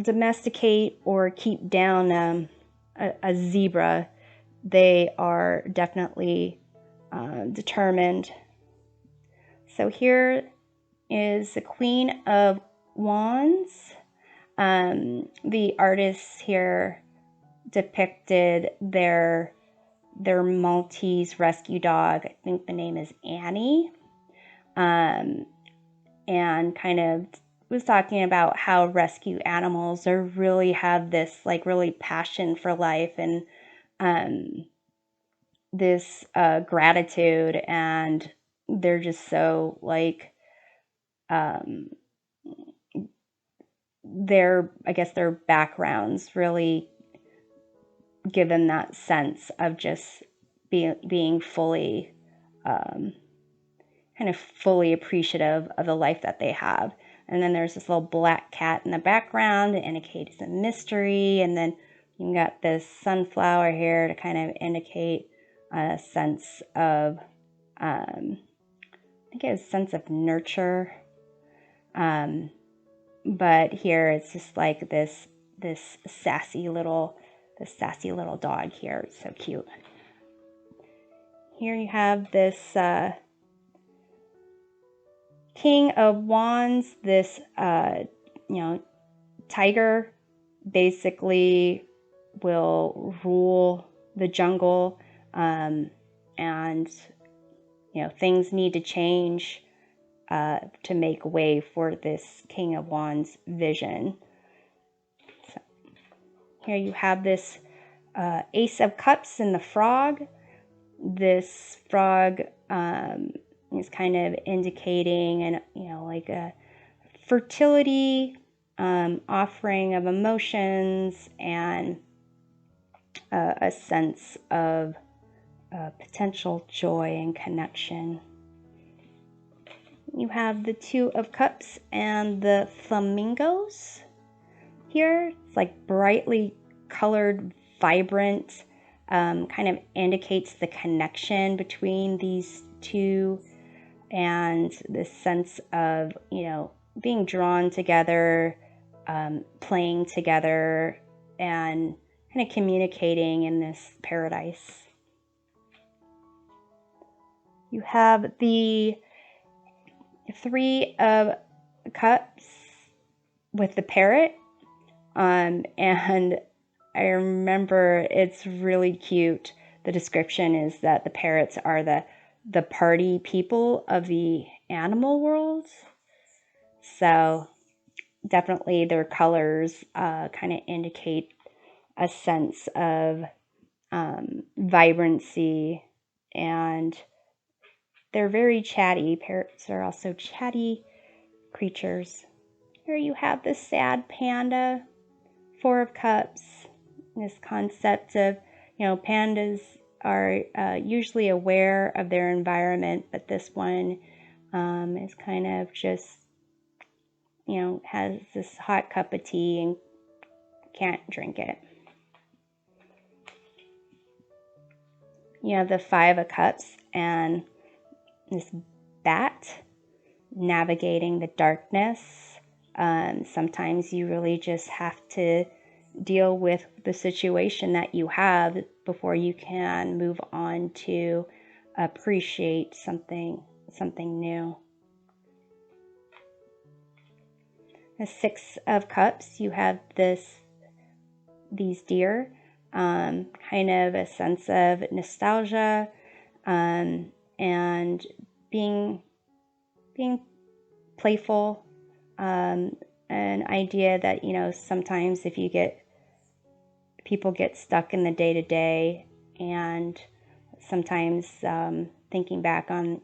domesticate or keep down a zebra. They are definitely determined. So here is the Queen of Wands. The artists here depicted their Maltese rescue dog. I think the name is Annie. And kind of was talking about how rescue animals really have this like really passion for life, and this gratitude, and they're just so like their backgrounds really give them that sense of just being fully kind of fully appreciative of the life that they have. And then there's this little black cat in the background that indicates a mystery, and then you got this sunflower here to kind of indicate a sense of I think it's a sense of nurture. But here it's just like this sassy little dog here. It's so cute. Here you have this King of Wands, this tiger, basically will rule the jungle, and things need to change to make way for this King of Wands vision. So here you have this Ace of Cups and the frog. This frog is kind of indicating like a fertility, offering of emotions, and a sense of potential joy and connection. You have the Two of Cups and the flamingos here. It's like brightly colored, vibrant, kind of indicates the connection between these two, and this sense of being drawn together, playing together, and kind of communicating in this paradise. You have the Three of Cups with the parrot, and I remember it's really cute. The description is that the parrots are the party people of the animal world. So definitely their colors kind of indicate a sense of vibrancy, and they're very chatty. Parrots are also chatty creatures. Here you have the sad panda, Four of Cups. This concept of, pandas are usually aware of their environment, but this one is kind of just, has this hot cup of tea and can't drink it. You have the Five of Cups and this bat navigating the darkness. Sometimes you really just have to deal with the situation that you have before you can move on to appreciate something new. The Six of Cups, you have these deer, kind of a sense of nostalgia, and being playful, an idea that sometimes if people get stuck in the day-to-day, and sometimes thinking back on,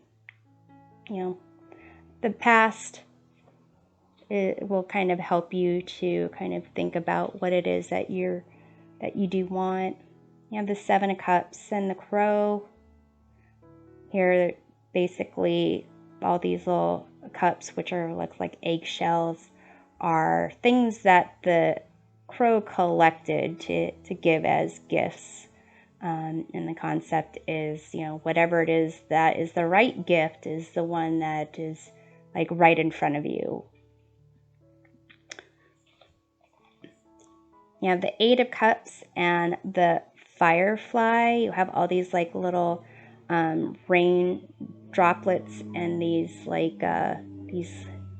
the past. It will kind of help you to kind of think about what it is that you do want. You have the Seven of Cups and the Crow. Here, basically, all these little cups, which looks like eggshells, are things that the Crow collected to give as gifts. And the concept is, whatever it is that is the right gift is the one that is like right in front of you. You have the Eight of Cups and the Firefly. You have all these like little rain droplets and these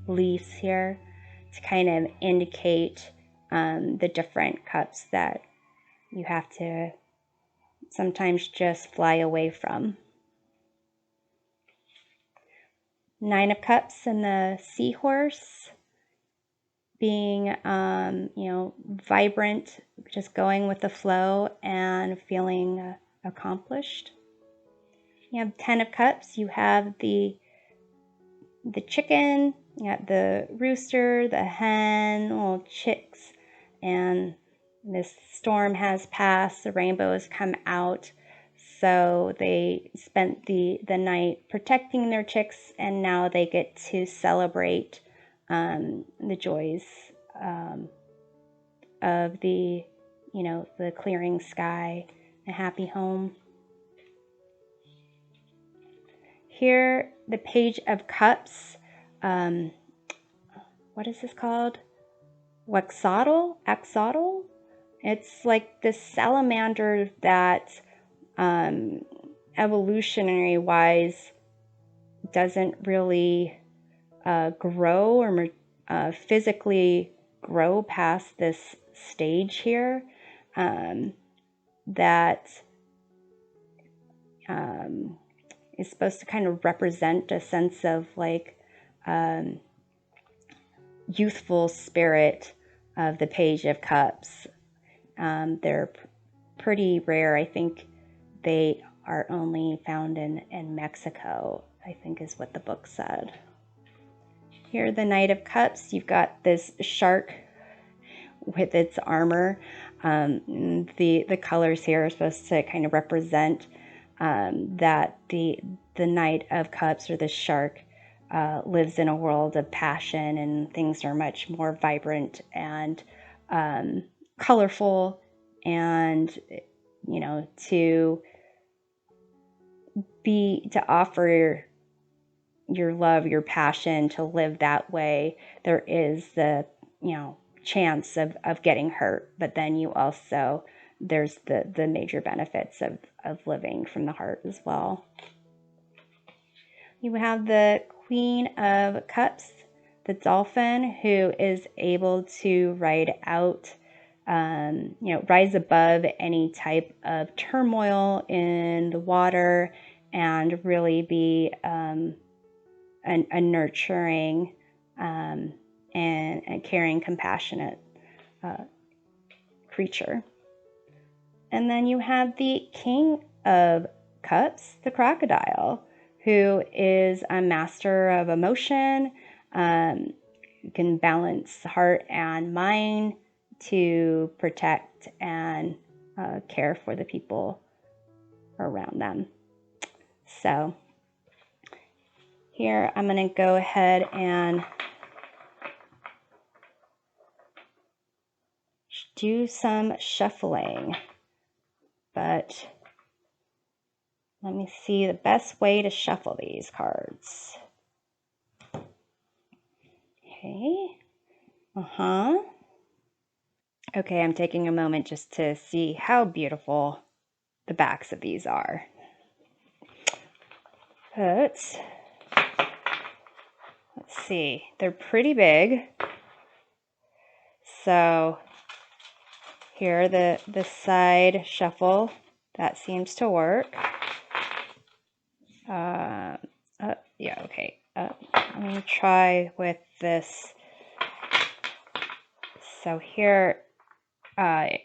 leaves here to kind of indicate the different cups that you have to sometimes just fly away from. Nine of Cups and the Seahorse, being, vibrant, just going with the flow and feeling accomplished. You have 10 of Cups. You have the chicken, you have the rooster, the hen, little chicks, and this storm has passed. The rainbow has come out. So they spent the night protecting their chicks, and now they get to celebrate the joys of the clearing sky, a happy home. Here, the Page of Cups. What is this called? Axolotl? It's like this salamander that evolutionary wise doesn't really grow or physically grow past this stage here, that is supposed to kind of represent a sense of like youthful spirit of the Page of Cups. They're pretty rare. I think they are only found in Mexico, I think is what the book said. Here, the Knight of Cups, you've got this shark with its armor. The colors here are supposed to kind of represent that the Knight of Cups, or the shark, lives in a world of passion, and things are much more vibrant and colorful, and to offer your love, your passion, to live that way. There is the chance of getting hurt, but then there's the major benefits of living from the heart as well. You have the Queen of Cups, the dolphin, who is able to ride out, rise above any type of turmoil in the water, and really be a nurturing and a caring, compassionate creature. And then you have the King of Cups, the crocodile, who is a master of emotion, can balance heart and mind to protect and care for the people around them. So here I'm going to go ahead and do some shuffling, but let me see the best way to shuffle these cards. Okay. Okay, I'm taking a moment just to see how beautiful the backs of these are. But let's see, they're pretty big. So here, the side shuffle, that seems to work. Yeah, okay. I'm going to try with this. So here, I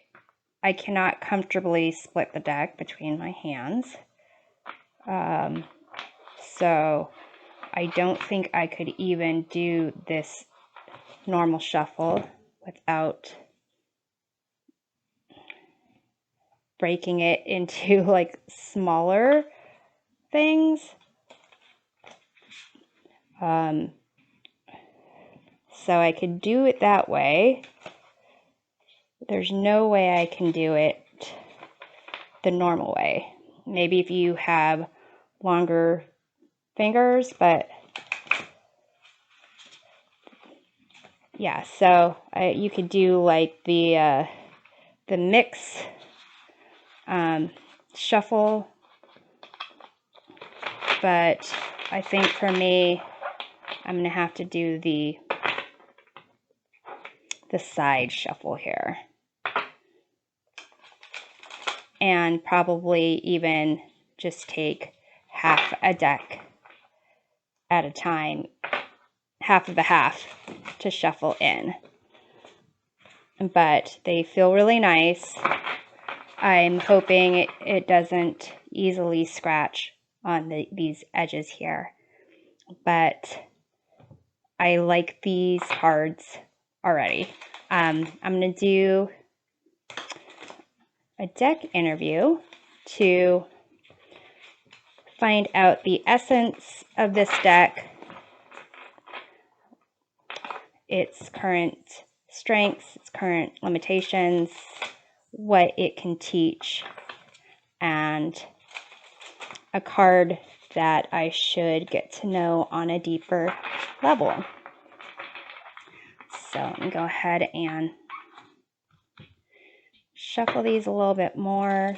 cannot comfortably split the deck between my hands. So I don't think I could even do this normal shuffle without breaking it into like smaller things. So I could do it that way. There's no way I can do it the normal way. Maybe if you have longer fingers, but yeah, so you could do like the mix shuffle, but I think for me, I'm gonna have to do the side shuffle here, and probably even just take half a deck at a time, half of a half to shuffle in. But they feel really nice. I'm hoping it doesn't easily scratch on these edges here, but I like these cards already. I'm going to do a deck interview to find out the essence of this deck, its current strengths, its current limitations, what it can teach, and a card that I should get to know on a deeper level. So let me go ahead and shuffle these a little bit more.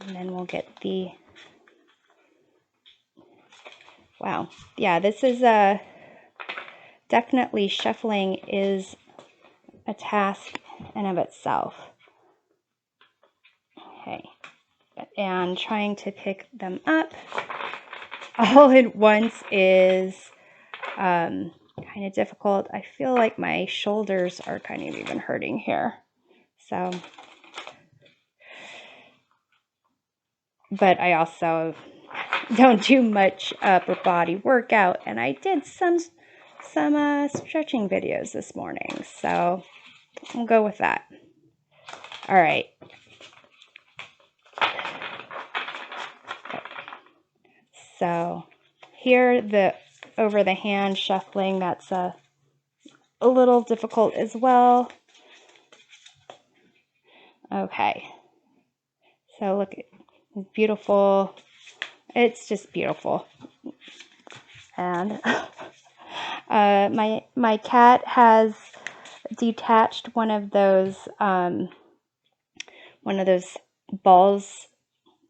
And then we'll get the, wow, yeah, this is definitely shuffling is a task in of itself. Okay, and trying to pick them up all at once is kind of difficult. I feel like my shoulders are kind of even hurting here. So, but I also don't do much upper body workout, and I did some stretching videos this morning, so we'll go with that. All right. So here, the over the hand shuffling, that's a little difficult as well. Okay. So look, it's beautiful. It's just beautiful. And my cat has detached one of those balls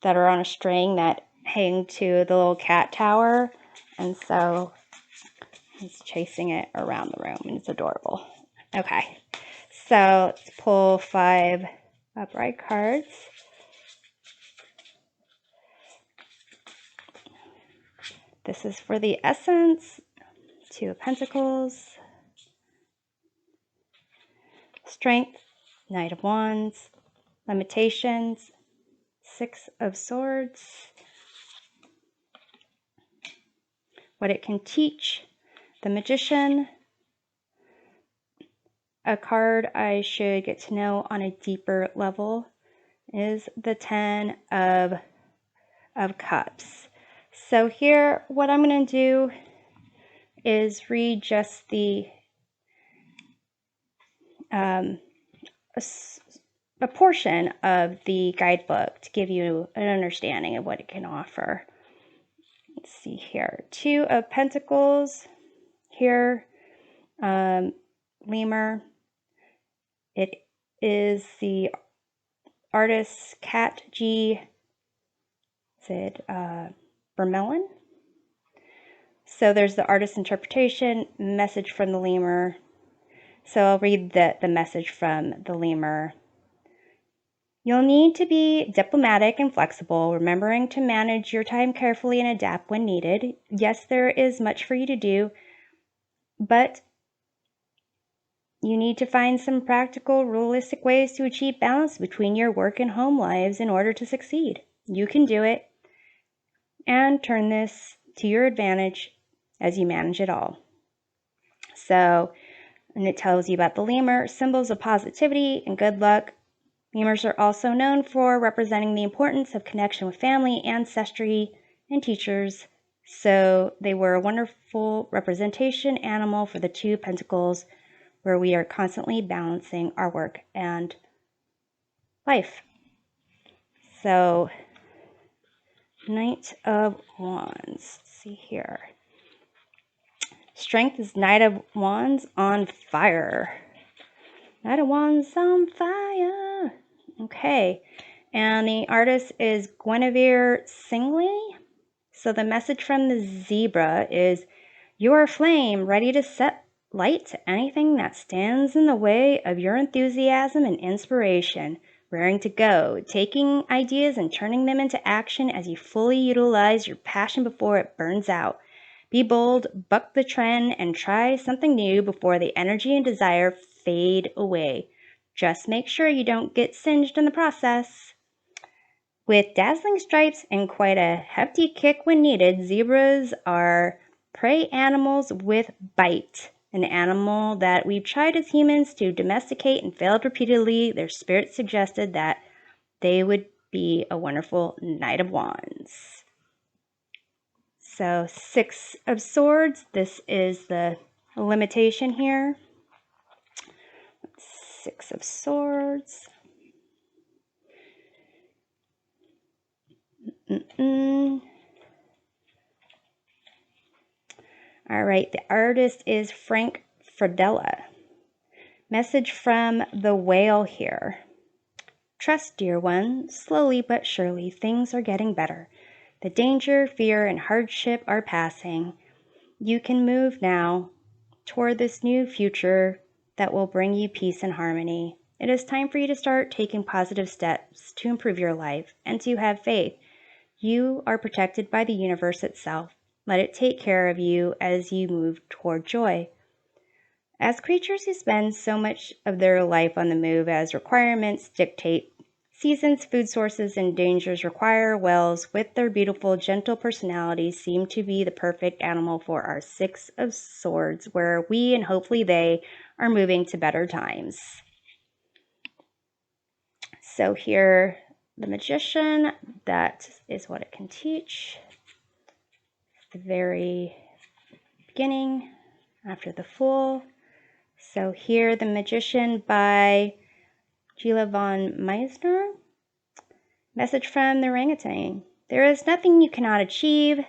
that are on a string that hang to the little cat tower, and so he's chasing it around the room, and it's adorable. Okay, so let's pull 5 upright cards. This is for the essence. 2 of Pentacles, Strength, Knight of Wands, Limitations, 6 of Swords, what it can teach, the Magician, a card I should get to know on a deeper level is the 10 of Cups. So here, what I'm going to do is read just the a portion of the guidebook to give you an understanding of what it can offer. Let's see here. 2 of Pentacles here, Lemur. It is the artist Cat G. Is it Vermelon? So there's the artist interpretation, message from the Lemur. So I'll read the message from the Lemur. You'll need to be diplomatic and flexible, remembering to manage your time carefully and adapt when needed. Yes, there is much for you to do, but you need to find some practical, realistic ways to achieve balance between your work and home lives in order to succeed. You can do it, and turn this to your advantage as you manage it all. So, and it tells you about the lemur, symbols of positivity and good luck. Lemurs are also known for representing the importance of connection with family, ancestry, and teachers. So they were a wonderful representation animal for the two pentacles, where we are constantly balancing our work and life. So, Knight of Wands. Let's see here. Strength is Knight of Wands on fire. Knight of Wands on fire. Okay. And the artist is Guinevere Singley. So the message from the zebra is, you are a flame ready to set light to anything that stands in the way of your enthusiasm and inspiration. Raring to go, taking ideas and turning them into action as you fully utilize your passion before it burns out. Be bold, buck the trend, and try something new before the energy and desire fade away. Just make sure you don't get singed in the process. With dazzling stripes and quite a hefty kick when needed, zebras are prey animals with bite. An animal that we've tried as humans to domesticate and failed repeatedly. Their spirit suggested that they would be a wonderful Knight of Wands. So 6 of Swords, this is the limitation here. 6 of Swords. All right, the artist is Frank Fradella. Message from the whale here. Trust, dear one, slowly but surely things are getting better. The danger, fear, and hardship are passing. You can move now toward this new future that will bring you peace and harmony. It is time for you to start taking positive steps to improve your life and to have faith. You are protected by the universe itself. Let it take care of you as you move toward joy. As creatures who spend so much of their life on the move as requirements dictate, seasons, food sources, and dangers require, whales with their beautiful, gentle personalities seem to be the perfect animal for our 6 of Swords, where we and hopefully they are moving to better times. So here, the Magician, that is what it can teach. The very beginning, after the Fool. So here, The Magician by Gila von Meisner. Message from the Orangutan. There is nothing you cannot achieve,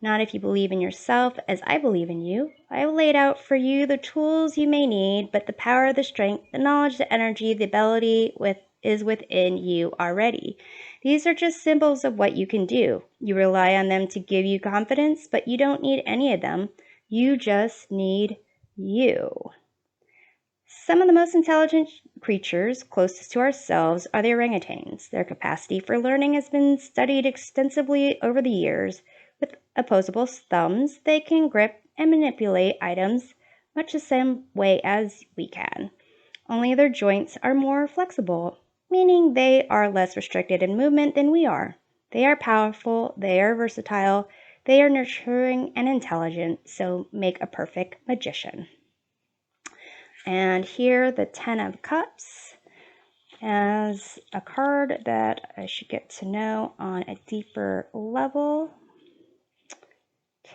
not if you believe in yourself as I believe in you. I have laid out for you the tools you may need, but the power, the strength, the knowledge, the energy, the ability is within you already. These are just symbols of what you can do. You rely on them to give you confidence, but you don't need any of them. You just need you. Some of the most intelligent creatures closest to ourselves are the orangutans. Their capacity for learning has been studied extensively over the years. With opposable thumbs, they can grip and manipulate items much the same way as we can. Only their joints are more flexible, meaning they are less restricted in movement than we are. They are powerful, they are versatile, they are nurturing and intelligent, so make a perfect magician. And here, the 10 of Cups as a card that I should get to know on a deeper level.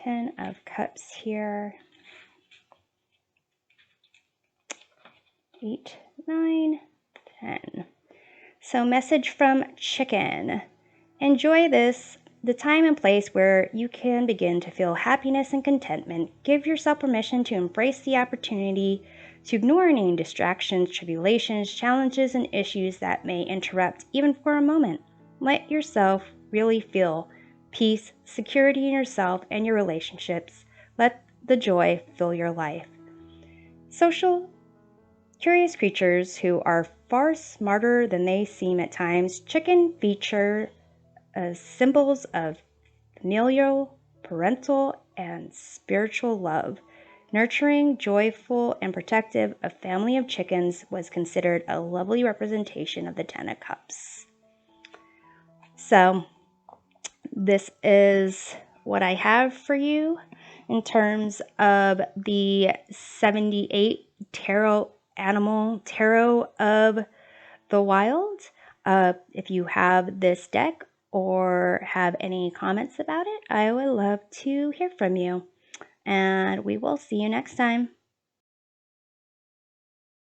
10 of Cups here. 8, 9, 10. So message from Chicken. Enjoy this, the time and place where you can begin to feel happiness and contentment. Give yourself permission to embrace the opportunity to ignore any distractions, tribulations, challenges, and issues that may interrupt even for a moment. Let yourself really feel peace, security in yourself and your relationships. Let the joy fill your life. Social, curious creatures who are far smarter than they seem at times, Chicken feature as symbols of familial, parental, and spiritual love. Nurturing, joyful, and protective, a family of chickens was considered a lovely representation of the 10 of Cups. So, this is what I have for you in terms of the 78 tarot of the wild. If you have this deck or have any comments about it, I would love to hear from you. And we will see you next time.